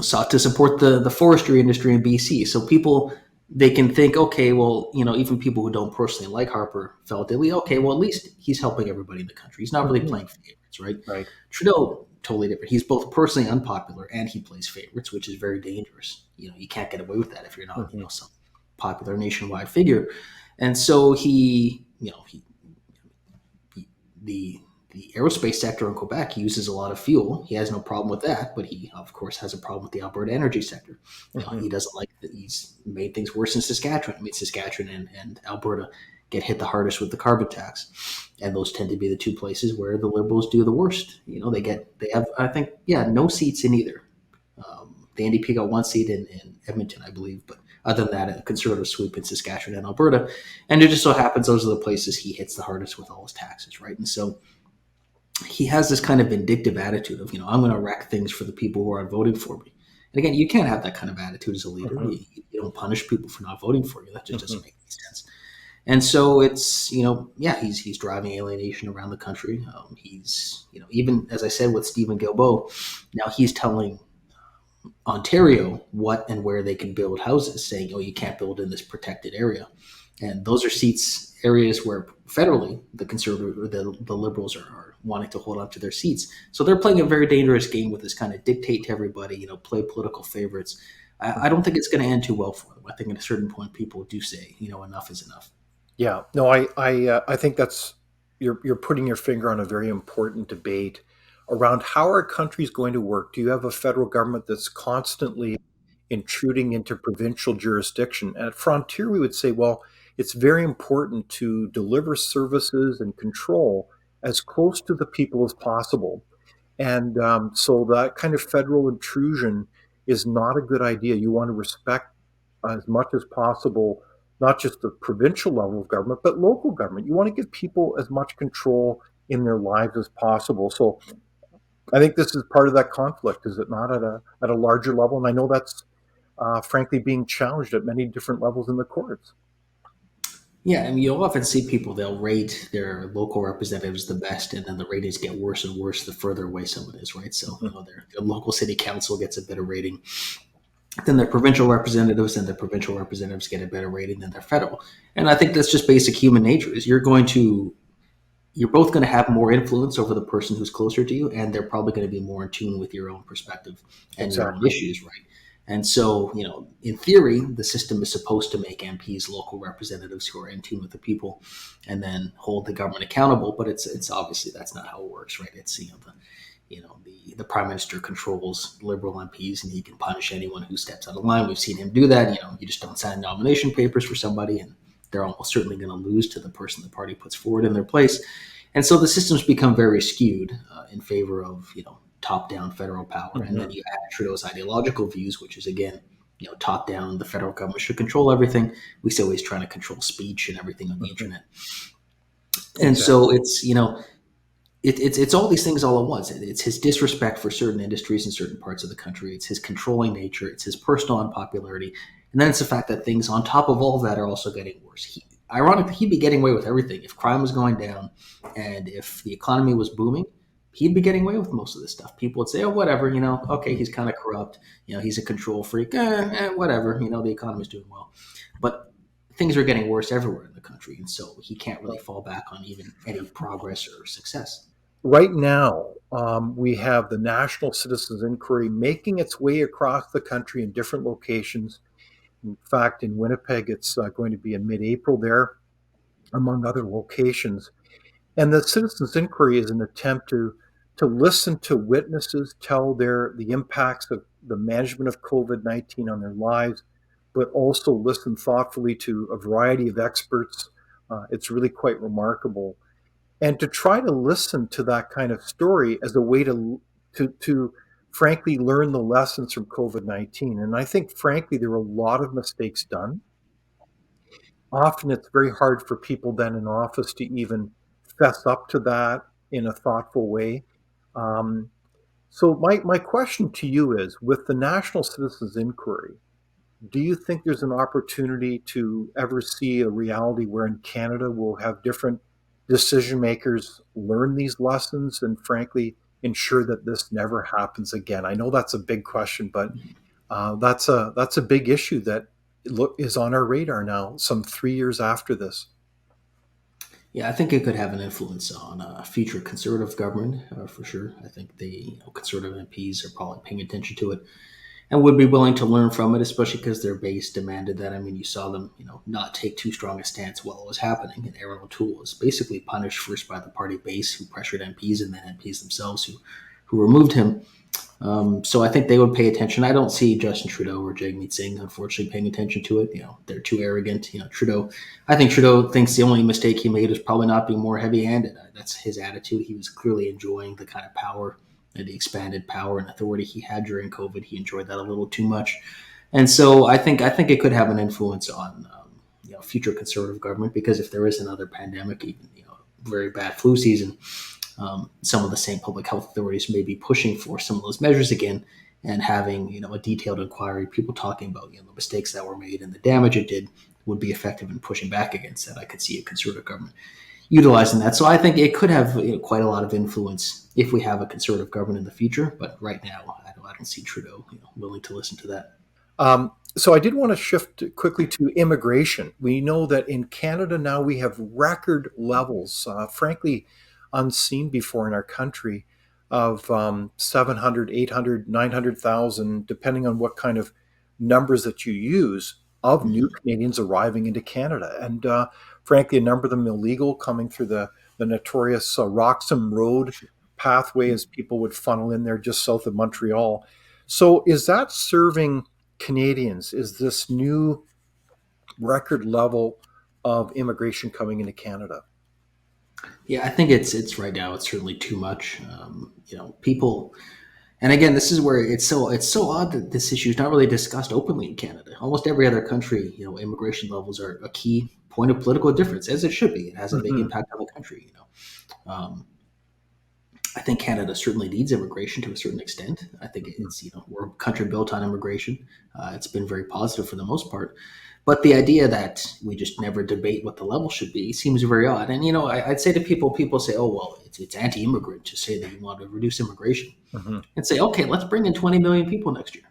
Speaker 3: Sought to support the forestry industry in BC. So people, they can think, okay, well, even people who don't personally like Harper felt that okay, well, at least he's helping everybody in the country. He's not really playing favorites, right?
Speaker 1: Right.
Speaker 3: Trudeau, totally different. He's both personally unpopular and he plays favorites, which is very dangerous. You can't get away with that if you're not, some popular nationwide figure. And so the aerospace sector in Quebec uses a lot of fuel. He has no problem with that, but he, of course, has a problem with the Alberta energy sector. He doesn't like that he's made things worse in Saskatchewan. I mean, Saskatchewan and Alberta get hit the hardest with the carbon tax, and those tend to be the two places where the Liberals do the worst. They have, I think, no seats in either. The NDP got one seat in Edmonton, I believe, but other than that, a conservative sweep in Saskatchewan and Alberta. And it just so happens those are the places he hits the hardest with all his taxes, right? And so he has this kind of vindictive attitude of, I'm going to wreck things for the people who aren't voting for me. And again, you can't have that kind of attitude as a leader. You don't punish people for not voting for you. That just doesn't make any sense. And so it's, he's driving alienation around the country. He's, even as I said with Stephen Guilbeault, now he's telling Ontario what and where they can build houses, saying, you can't build in this protected area. And those are areas where federally the conservative or the Liberals are wanting to hold on to their seats. So they're playing a very dangerous game with this kind of dictate to everybody, play political favorites. I don't think it's going to end too well for them. I think at a certain point people do say, enough is enough.
Speaker 1: Yeah, no, I think that's you're putting your finger on a very important debate around how our country is going to work. Do you have a federal government that's constantly intruding into provincial jurisdiction? And at Frontier, we would say, well, it's very important to deliver services and control as close to the people as possible. And so that kind of federal intrusion is not a good idea. You want to respect as much as possible, not just the provincial level of government, but local government. You want to give people as much control in their lives as possible. So I think this is part of that conflict, is it not, at a larger level? And I know that's frankly being challenged at many different levels in the courts.
Speaker 3: Yeah, I mean, you'll often see people, they'll rate their local representatives the best, and then the ratings get worse and worse the further away someone is, right? So, their local city council gets a better rating than their provincial representatives, and their provincial representatives get a better rating than their federal. And I think that's just basic human nature, is you're both going to have more influence over the person who's closer to you, and they're probably going to be more in tune with your own perspective and your own
Speaker 1: Exactly.
Speaker 3: issues, right? And so, in theory, the system is supposed to make MPs local representatives who are in tune with the people, and then hold the government accountable. But it's obviously that's not how it works, right? It's the prime minister controls Liberal MPs, and he can punish anyone who steps out of line. We've seen him do that. You just don't sign nomination papers for somebody, and they're almost certainly going to lose to the person the party puts forward in their place. And so the system's become very skewed in favor of top-down federal power. And
Speaker 1: Hmm.
Speaker 3: then you add Trudeau's ideological views, which is again top-down. The federal government should control everything. We say he's trying to control speech and everything on the
Speaker 1: Hmm.
Speaker 3: internet. And
Speaker 1: Exactly.
Speaker 3: so it's all these things all at once. It's his disrespect for certain industries in certain parts of the country. It's his controlling nature. It's his personal unpopularity. And then it's the fact that things on top of all of that are also getting worse. Ironically, he'd be getting away with everything. If crime was going down and if the economy was booming, he'd be getting away with most of this stuff. People would say, oh, whatever, okay, he's kind of corrupt. He's a control freak. Whatever, the economy's doing well. But things are getting worse everywhere in the country. And so he can't really fall back on even any progress or success.
Speaker 1: Right now, we have the National Citizens Inquiry making its way across the country in different locations. In fact, in Winnipeg, it's going to be in mid-April there, among other locations. And the Citizens Inquiry is an attempt to listen to witnesses tell the impacts of the management of COVID-19 on their lives, but also listen thoughtfully to a variety of experts. It's really quite remarkable, and to try to listen to that kind of story as a way to frankly learn the lessons from COVID-19. And I think, frankly, there were a lot of mistakes done. Often it's very hard for people then in office to even fess up to that in a thoughtful way. Um, so my question to you is, with the National Citizens Inquiry, do you think there's an opportunity to ever see a reality where in Canada we'll have different decision makers learn these lessons and frankly ensure that this never happens again? I know that's a big question, but that's a big issue that is on our radar now, some 3 years after this.
Speaker 3: Yeah, I think it could have an influence on future conservative government for sure. I think the conservative MPs are probably paying attention to it and would be willing to learn from it, especially because their base demanded that. I mean, you saw them, not take too strong a stance while it was happening. And Aaron O'Toole was basically punished first by the party base, who pressured MPs, and then MPs themselves, who removed him. So I think they would pay attention. I don't see Justin Trudeau or Jagmeet Singh, unfortunately, paying attention to it. They're too arrogant. I think Trudeau thinks the only mistake he made was probably not being more heavy-handed. That's his attitude. He was clearly enjoying the kind of power and the expanded power and authority he had during COVID. He enjoyed that a little too much, and so I think it could have an influence on future conservative government, because if there is another pandemic, even very bad flu season, some of the same public health authorities may be pushing for some of those measures again, and having a detailed inquiry, people talking about the mistakes that were made and the damage it did, would be effective in pushing back against that. I could see a conservative government utilizing that. So I think it could have quite a lot of influence if we have a conservative government in the future. But right now, I don't see Trudeau willing to listen to that.
Speaker 1: So I did want to shift quickly to immigration. We know that in Canada now we have record levels, frankly, unseen before in our country, of 700, 800, 900,000, depending on what kind of numbers that you use, of new
Speaker 3: Mhm.
Speaker 1: Canadians arriving into Canada. And frankly, a number of them illegal, coming through the notorious Roxham Road pathway as people would funnel in there just south of Montreal. So is that serving Canadians? Is this new record level of immigration coming into Canada?
Speaker 3: Yeah, I think it's right now. It's certainly too much. People, and again, this is where it's so odd that this issue is not really discussed openly in Canada. Almost every other country, immigration levels are a key point of political difference, as it should be. It has a big
Speaker 1: Hmm.
Speaker 3: impact on the country. Um, I think Canada certainly needs immigration to a certain extent. I think it's, we're a country built on immigration. It's been very positive for the most part. But the idea that we just never debate what the level should be seems very odd. And, I'd say to people say, oh, well, it's anti-immigrant to say that you want to reduce immigration.
Speaker 1: Mhm.
Speaker 3: And say, okay, let's bring in 20 million people next year.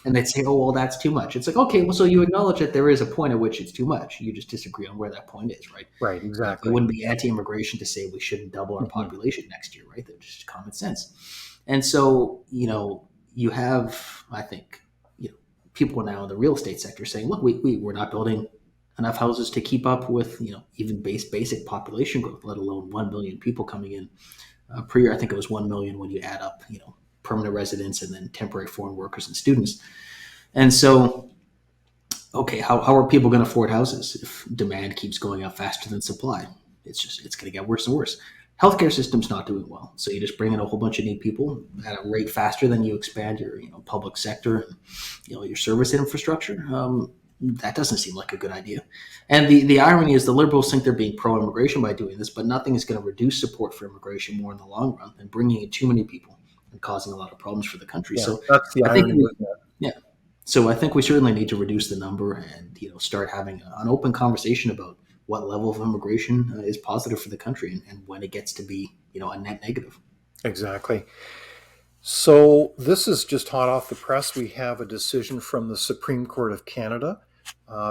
Speaker 3: And they'd say, oh, well, that's too much. It's like, okay, well, so you acknowledge that there is a point at which it's too much. You just disagree on where that point is, right?
Speaker 1: Right,
Speaker 3: It
Speaker 1: exactly.
Speaker 3: wouldn't be anti-immigration to say we shouldn't double our
Speaker 1: Mhm.
Speaker 3: population next year, right? They're just common sense. And so, you have, I think, people now in the real estate sector saying, look, we're not building enough houses to keep up with, even basic population growth, let alone 1 million people coming in per year. I think it was 1 million when you add up, permanent residents and then temporary foreign workers and students. And so, okay, how are people going to afford houses if demand keeps going up faster than supply? It's going to get worse and worse. Healthcare system's not doing well, so you just bring in a whole bunch of new people at a rate faster than you expand your public sector and your service infrastructure. That doesn't seem like a good idea. And the irony is the Liberals think they're being pro-immigration by doing this, but nothing is going to reduce support for immigration more in the long run than bringing in too many people and causing a lot of problems for the country.
Speaker 1: Yeah,
Speaker 3: So
Speaker 1: that's the
Speaker 3: I think
Speaker 1: irony,
Speaker 3: we,
Speaker 1: isn't it?
Speaker 3: yeah, so I think we certainly need to reduce the number and start having an open conversation about what level of immigration is positive for the country and when it gets to be a net negative.
Speaker 1: Exactly. So this is just hot off the press. We have a decision from the Supreme Court of Canada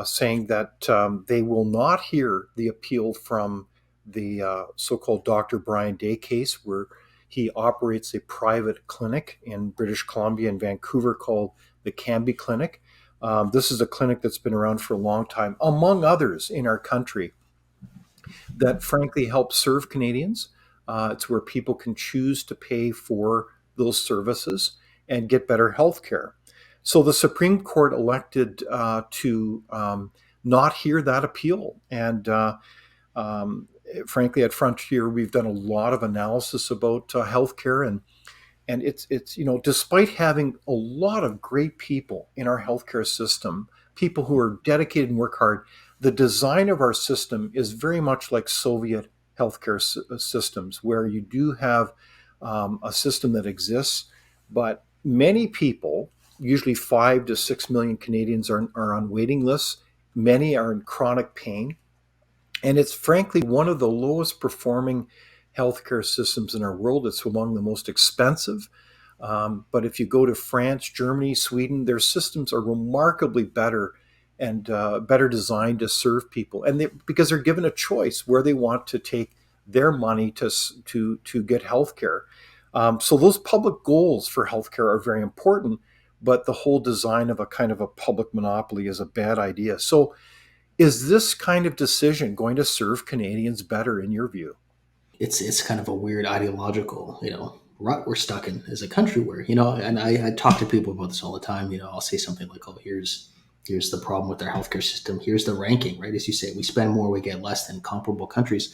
Speaker 1: saying that they will not hear the appeal from the so-called Dr. Brian Day case, where he operates a private clinic in British Columbia and Vancouver called the Canby Clinic. This is a clinic that's been around for a long time, among others in our country, that frankly helps serve Canadians. It's where people can choose to pay for those services and get better health care. So the Supreme Court elected to not hear that appeal. And frankly, at Frontier, we've done a lot of analysis about healthcare, and it's despite having a lot of great people in our healthcare system, people who are dedicated and work hard, the design of our system is very much like Soviet healthcare systems, where you do have a system that exists, but many people, usually 5 to 6 million Canadians, are on waiting lists. Many are in chronic pain. And it's frankly one of the lowest performing healthcare systems in our world. It's among the most expensive. But if you go to France, Germany, Sweden, their systems are remarkably better and better designed to serve people. And because they're given a choice where they want to take their money to get healthcare. So those public goals for healthcare are very important, but the whole design of a kind of a public monopoly is a bad idea. So is this kind of decision going to serve Canadians better in your view?
Speaker 3: It's kind of a weird ideological rut we're stuck in as a country where and I talk to people about this all the time. I'll say something like, oh, here's the problem with our healthcare system, here's the ranking, right? As you say, we spend more, we get less than comparable countries,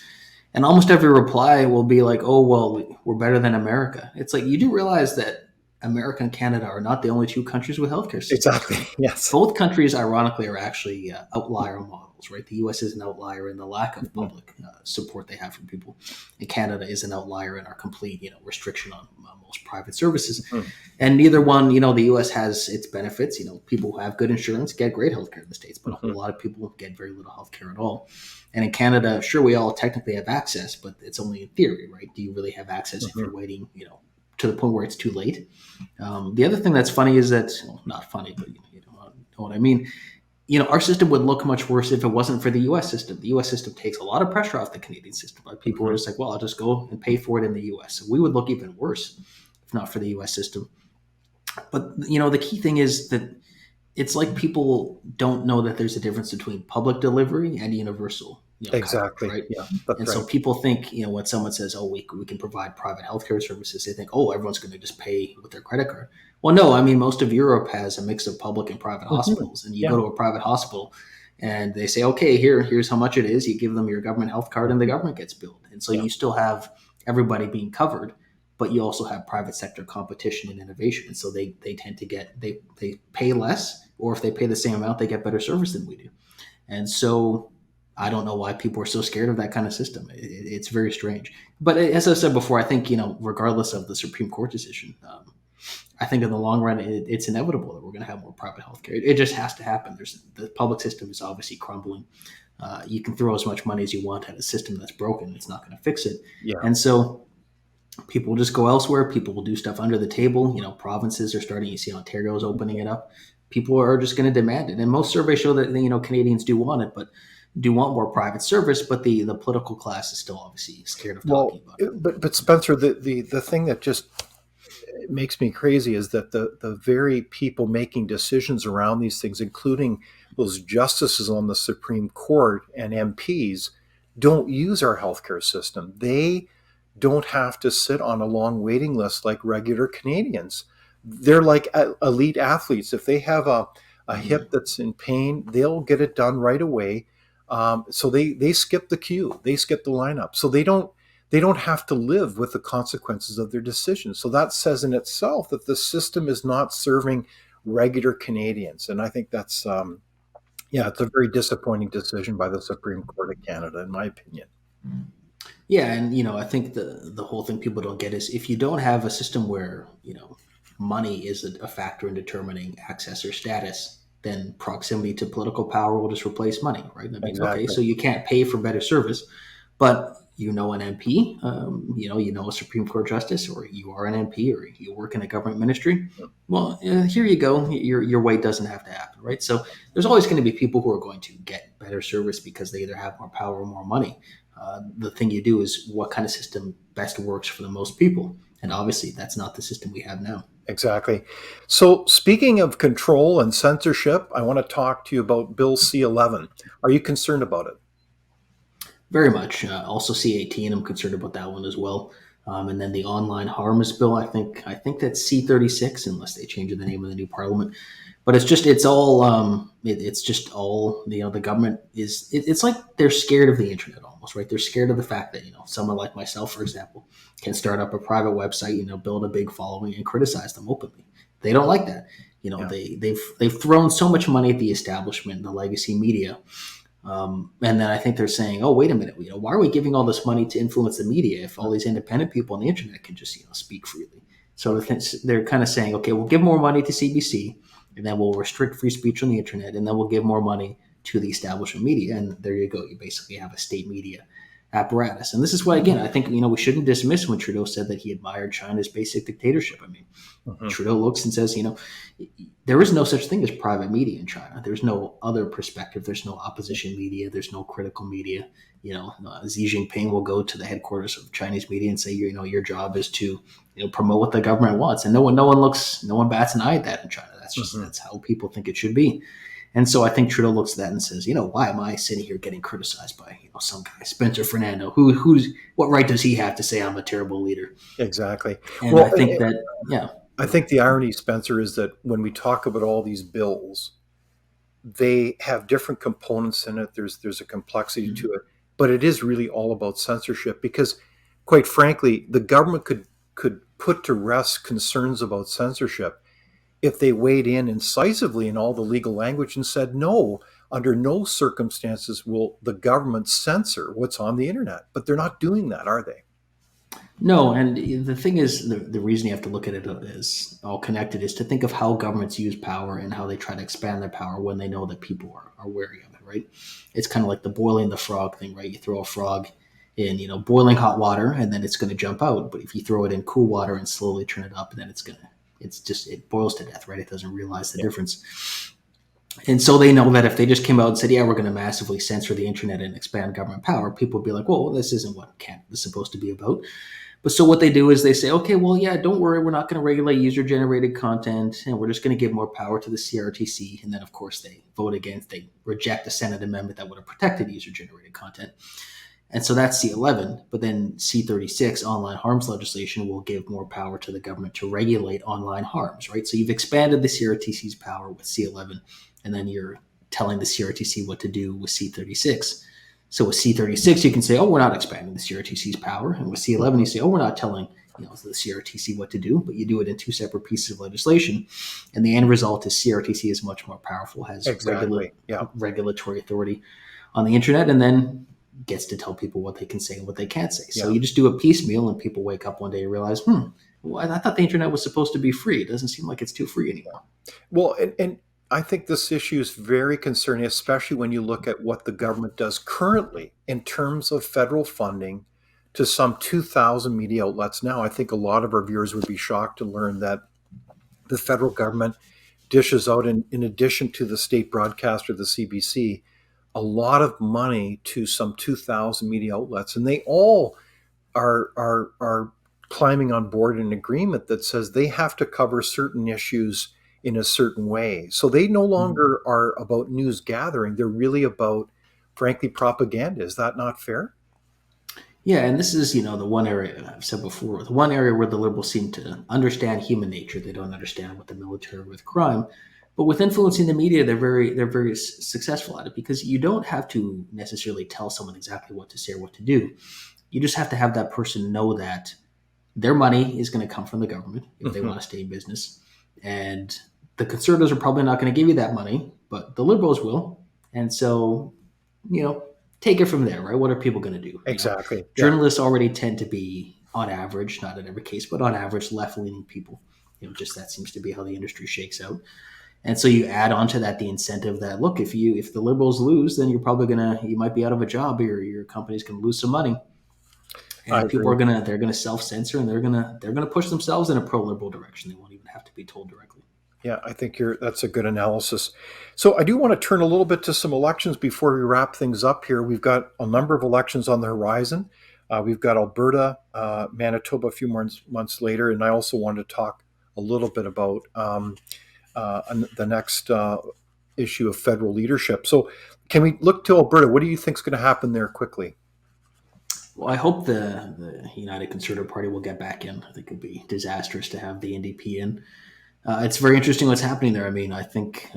Speaker 3: and almost every reply will be like, oh, well, we're better than America. It's like, you do realize that America and Canada are not the only two countries with healthcare systems,
Speaker 1: Exactly.
Speaker 3: right?
Speaker 1: Yes.
Speaker 3: Both countries, ironically, are actually outlier models, right? The U.S. is an outlier in the lack of public support they have from people, and Canada is an outlier in our complete, restriction on most private services.
Speaker 1: Mhm.
Speaker 3: And neither one, the U.S. has its benefits. People who have good insurance get great healthcare in the States, but a whole
Speaker 1: Mhm.
Speaker 3: lot of people get very little healthcare at all. And in Canada, sure, we all technically have access, but it's only in theory, right? Do you really have access if you're
Speaker 1: Mhm.
Speaker 3: waiting, to the point where it's too late? The other thing that's funny is that, well, not funny, but know what I mean. Our system would look much worse if it wasn't for the U.S. system. The U.S. system takes a lot of pressure off the Canadian system. Like, people are
Speaker 1: Mhm.
Speaker 3: just like, well, I'll just go and pay for it in the U.S. So we would look even worse if not for the U.S. system. But the key thing is that it's like people don't know that there's a difference between public delivery and universal coverage,
Speaker 1: Exactly.
Speaker 3: right?
Speaker 1: Yeah, that's
Speaker 3: And so
Speaker 1: right.
Speaker 3: people think, when someone says, oh, we can provide private healthcare services, they think, oh, everyone's going to just pay with their credit card. Well, no, I mean, most of Europe has a mix of public and private
Speaker 1: Mhm.
Speaker 3: hospitals. And you
Speaker 1: Yeah.
Speaker 3: go to a private hospital and they say, okay, here's how much it is. You give them your government health card and the government gets billed. And so
Speaker 1: Yeah.
Speaker 3: you still have everybody being covered, but you also have private sector competition and innovation. And so they tend to they pay less, or if they pay the same amount, they get better service than we do. And so I don't know why people are so scared of that kind of system. It's very strange. But as I said before, I think, regardless of the Supreme Court decision, I think in the long run, it's inevitable that we're going to have more private healthcare. It just has to happen. The public system is obviously crumbling. You can throw as much money as you want at a system that's broken. It's not going to fix it.
Speaker 1: Yeah.
Speaker 3: And so people will just go elsewhere. People will do stuff under the table. Provinces are starting. You see Ontario is opening it up. People are just going to demand it. And most surveys show that, Canadians do want it, but do want more private service. But the political class is still obviously scared of talking about it.
Speaker 1: But Spencer, the thing that just makes me crazy is that the very people making decisions around these things, including those justices on the Supreme Court and MPs, don't use our healthcare system. They don't have to sit on a long waiting list like regular Canadians. They're like elite athletes. If they have a hip that's in pain, they'll get it done right away. So they skip the queue. They skip the lineup. So they don't have to live with the consequences of their decisions. So that says in itself that the system is not serving regular Canadians. And I think that's, it's a very disappointing decision by the Supreme Court of Canada, in my opinion.
Speaker 3: Yeah, and I think the whole thing people don't get is if you don't have a system where money is a factor in determining access or status, then proximity to political power will just replace money, right? I mean,
Speaker 1: Exactly.
Speaker 3: Okay, so you can't pay for better service, but an MP, a Supreme Court justice, or you are an MP, or you work in a government ministry. Well, here you go. Your wait doesn't have to happen, right? So there's always going to be people who are going to get better service because they either have more power or more money. The thing you do is what kind of system best works for the most people. And obviously, that's not the system we have now.
Speaker 1: Exactly. So speaking of control and censorship, I want to talk to you about Bill C-11. Are you concerned about it?
Speaker 3: Very much. Also C-18, I'm concerned about that one as well. And then the online harms bill, I think that's C-36, unless they change the name of the new parliament. But it's just all the government is, it's like they're scared of the internet almost, right? They're scared of the fact that, someone like myself, for example, can start up a private website, build a big following and criticize them openly. They don't like that. They've thrown so much money at the establishment, the legacy media. And then I think they're saying, oh, wait a minute, why are we giving all this money to influence the media if all these independent people on the internet can just, speak freely? So they're kind of saying, okay, we'll give more money to CBC, and then we'll restrict free speech on the internet, and then we'll give more money to the establishment media. And there you go. You basically have a state media apparatus. And this is why, again, I think, we shouldn't dismiss when Trudeau said that he admired China's basic dictatorship. I mean, Trudeau looks and says, there is no such thing as private media in China. There's no other perspective. There's no opposition media. There's no critical media. Xi Jinping will go to the headquarters of Chinese media and say, your job is to, promote what the government wants. And no one bats an eye at that in China. That's just, that's how people think it should be. And so I think Trudeau looks at that and says, why am I sitting here getting criticized by, some guy, Spencer Fernando, what right does he have to say I'm a terrible leader?
Speaker 1: Exactly.
Speaker 3: And I think
Speaker 1: I think the irony, Spencer, is that when we talk about all these bills, they have different components in it. There's a complexity to it, but it is really all about censorship because, quite frankly, the government could put to rest concerns about censorship if they weighed in incisively in all the legal language and said, no, under no circumstances will the government censor what's on the internet. But they're not doing that, are they?
Speaker 3: No, and the thing is, the reason you have to look at it as all connected is to think of how governments use power and how they try to expand their power when they know that people are wary of it, right? It's kind of like the boiling the frog thing, right? You throw a frog in, boiling hot water and then it's going to jump out. But if you throw it in cool water and slowly turn it up, then it boils to death, right? It doesn't realize the difference. And so they know that if they just came out and said, yeah, we're going to massively censor the internet and expand government power, people would be like, well, this isn't what Canada is supposed to be about. But so what they do is they say, okay, well, yeah, don't worry. We're not going to regulate user-generated content, and we're just going to give more power to the CRTC. And then, of course, they reject the Senate amendment that would have protected user-generated content. And so that's C-11. But then C-36, online harms legislation, will give more power to the government to regulate online harms, right? So you've expanded the CRTC's power with C-11, and then you're telling the CRTC what to do with C-36. So with C-36, you can say, oh, we're not expanding the CRTC's power. And with C-11, you say, oh, we're not telling the CRTC what to do, but you do it in two separate pieces of legislation. And the end result is CRTC is much more powerful, has regulatory authority on the internet, and then gets to tell people what they can say and what they can't say. So
Speaker 1: Yeah.
Speaker 3: you just do a piecemeal, and people wake up one day and realize, well, I thought the internet was supposed to be free. It doesn't seem like it's too free anymore.
Speaker 1: Well, and I think this issue is very concerning, especially when you look at what the government does currently in terms of federal funding to some 2,000 media outlets now. I think a lot of our viewers would be shocked to learn that the federal government dishes out, in addition to the state broadcaster, the CBC, a lot of money to some 2,000 media outlets, and they all are climbing on board an agreement that says they have to cover certain issues in a certain way. So they no longer are about news gathering; they're really about, frankly, propaganda. Is that not fair?
Speaker 3: Yeah, and this is, the one area I've said before, the one area where the liberals seem to understand human nature. They don't understand what the military with crime, but with influencing the media, they're very successful at it, because you don't have to necessarily tell someone exactly what to say or what to do. You just have to have that person know that their money is going to come from the government if they
Speaker 1: Mhm.
Speaker 3: want to stay in business, and the conservatives are probably not going to give you that money, but the liberals will, and so you know, take it from there, right? What are people going to do?
Speaker 1: Exactly. Yeah.
Speaker 3: Journalists already tend to be, on average, not in every case, but on average, left-leaning people. Just that seems to be how the industry shakes out. And so you add on to that the incentive that, look, if the liberals lose, then you might be out of a job, or your company's going to lose some money,
Speaker 1: I
Speaker 3: and
Speaker 1: agree.
Speaker 3: they're gonna self-censor, and they're gonna push themselves in a pro-liberal direction. They won't even have to be told directly.
Speaker 1: Yeah, I think that's a good analysis. So I do want to turn a little bit to some elections before we wrap things up here. We've got a number of elections on the horizon. We've got Alberta, Manitoba a few more months later, and I also wanted to talk a little bit about the next issue of federal leadership. So can we look to Alberta? What do you think is going to happen there quickly?
Speaker 3: Well, I hope the United Conservative Party will get back in. I think it'd be disastrous to have the NDP in. It's very interesting what's happening there. I mean, I think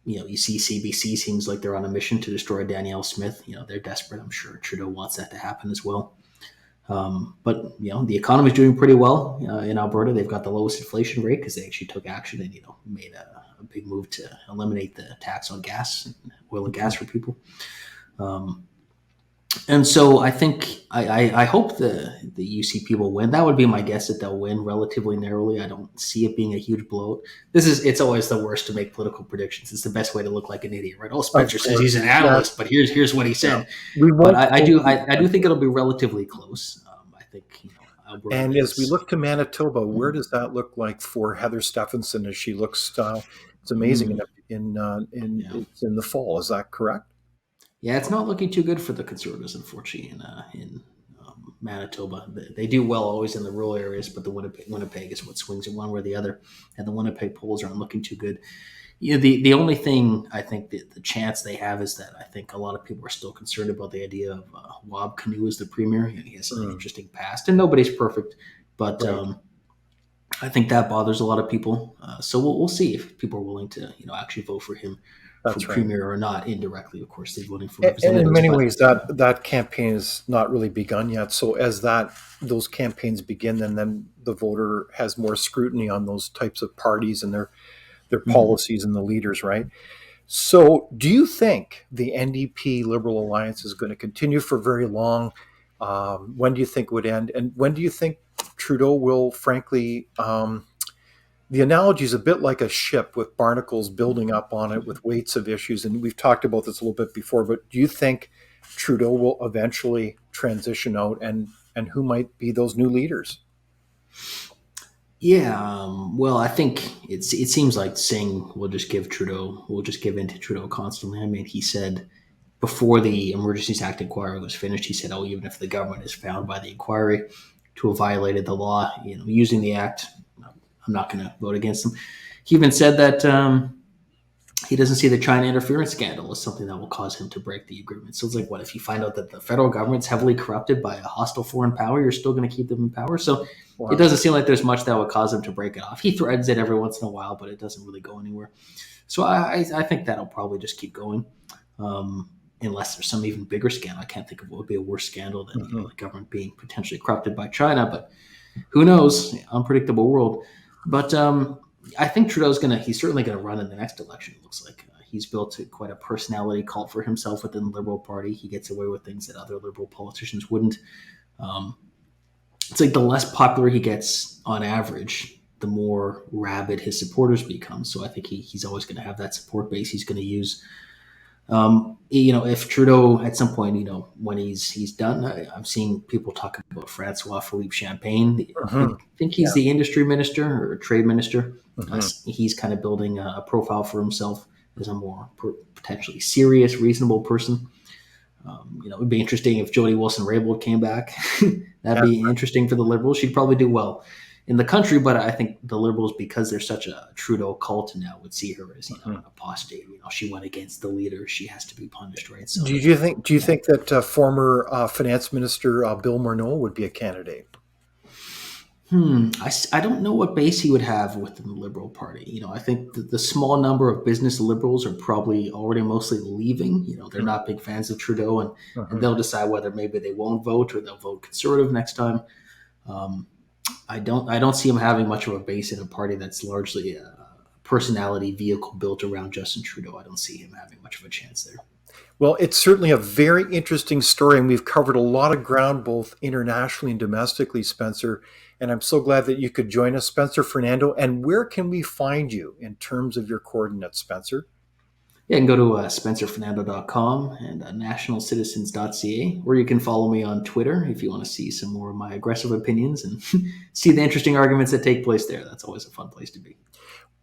Speaker 3: you see CBC seems like they're on a mission to destroy Danielle Smith. They're desperate. I'm sure Trudeau wants that to happen as well. But the economy is doing pretty well in Alberta. They've got the lowest inflation rate because they actually took action and made a big move to eliminate the tax on gas, oil and gas for people. And so I think I hope the UCP will win. That would be my guess, that they'll win relatively narrowly. I don't see it being a huge blowout. It's always the worst to make political predictions. It's the best way to look like an idiot, right? Oh, Spencer says he's an analyst, but here's what he said.
Speaker 1: Yeah. We
Speaker 3: But
Speaker 1: won't.
Speaker 3: I do think it'll be relatively close. I think Alberta
Speaker 1: And as we
Speaker 3: is.
Speaker 1: look to Manitoba, where does that look like for Heather Stephenson as she looks? It's amazing
Speaker 3: Mm, yeah.
Speaker 1: it's in the fall. Is that correct?
Speaker 3: Yeah, it's not looking too good for the Conservatives, unfortunately, in Manitoba. They do well always in the rural areas, but the Winnipeg is what swings it one way or the other, and the Winnipeg polls aren't looking too good. The only thing I think the chance they have is that I think a lot of people are still concerned about the idea of Wab Kinew as the premier. He has an interesting past, and nobody's perfect, but
Speaker 1: Right.
Speaker 3: I think that bothers a lot of people. So we'll see if people are willing to actually vote for him for
Speaker 1: That's right.
Speaker 3: premier or not. Indirectly, of course, they're voting for
Speaker 1: And in
Speaker 3: representatives,
Speaker 1: many
Speaker 3: but
Speaker 1: ways, that campaign has not really begun yet. So as those campaigns begin, then the voter has more scrutiny on those types of parties and their
Speaker 3: Mhm.
Speaker 1: policies and the leaders, right? So do you think the NDP Liberal Alliance is going to continue for very long? When do you think it would end? And when do you think Trudeau will, frankly, the analogy is a bit like a ship with barnacles building up on it with weights of issues. And we've talked about this a little bit before, but do you think Trudeau will eventually transition out, and who might be those new leaders?
Speaker 3: Yeah, well, I think it seems like Singh will just give in to Trudeau constantly. I mean, he said before the Emergencies Act inquiry was finished, he said, "Oh, even if the government is found by the inquiry to have violated the law, using the act, I'm not going to vote against them." He even said that he doesn't see the China interference scandal as something that will cause him to break the agreement. So it's like, what if you find out that the federal government's heavily corrupted by a hostile foreign power? You're still going to keep them in power. So it
Speaker 1: Wow.
Speaker 3: doesn't seem like there's much that would cause him to break it off. He threatens it every once in a while, but it doesn't really go anywhere. So I think that'll probably just keep going, unless there's some even bigger scandal. I can't think of what would be a worse scandal than
Speaker 1: Mhm.
Speaker 3: the government being potentially corrupted by China. But who knows? Unpredictable world. But I think he's certainly gonna run in the next election. It looks like He's built quite a personality cult for himself within the Liberal Party. He gets away with things that other Liberal politicians wouldn't. It's like the less popular he gets on average, the more rabid his supporters become. So I think he's always going to have that support base he's going to use. If Trudeau at some point, when he's done, I'm seeing people talking about Francois Philippe Champagne. I think he's the industry minister or trade minister. He's kind of building a profile for himself as a more potentially serious, reasonable person. It would be interesting if Jody Wilson-Raybould came back. That'd be interesting for the Liberals. She'd probably do well in the country, but I think the Liberals, because they're such a Trudeau cult now, would see her as an apostate. She went against the leader; she has to be punished, right? So,
Speaker 1: do you think that former Finance Minister Bill Morneau would be a candidate?
Speaker 3: I don't know what base he would have within the Liberal Party. I think the small number of business Liberals are probably already mostly leaving. They're not big fans of Trudeau, and they'll decide whether maybe they won't vote or they'll vote Conservative next time. I don't see him having much of a base in a party that's largely a personality vehicle built around Justin Trudeau. I don't see him having much of a chance there.
Speaker 1: Well, it's certainly a very interesting story, and we've covered a lot of ground both internationally and domestically, Spencer. And I'm so glad that you could join us, Spencer Fernando. And where can we find you in terms of your coordinates, Spencer?
Speaker 3: Yeah, you can go to spencerfernando.com and nationalcitizens.ca, or you can follow me on Twitter if you want to see some more of my aggressive opinions and see the interesting arguments that take place there. That's always a fun place to be.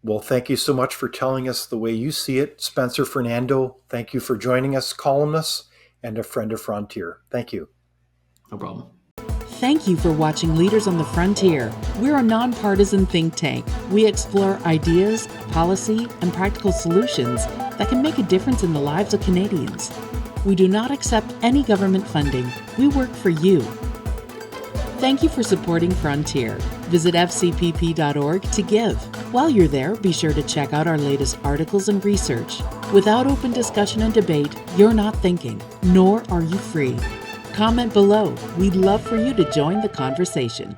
Speaker 1: Well, thank you so much for telling us the way you see it, Spencer Fernando. Thank you for joining us, columnist and a friend of Frontier. Thank you.
Speaker 3: No problem.
Speaker 2: Thank you for watching Leaders on the Frontier. We're a nonpartisan think tank. We explore ideas, policy, and practical solutions that can make a difference in the lives of Canadians. We do not accept any government funding. We work for you. Thank you for supporting Frontier. Visit fcpp.org to give. While you're there, be sure to check out our latest articles and research. Without open discussion and debate, you're not thinking, nor are you free. Comment below. We'd love for you to join the conversation.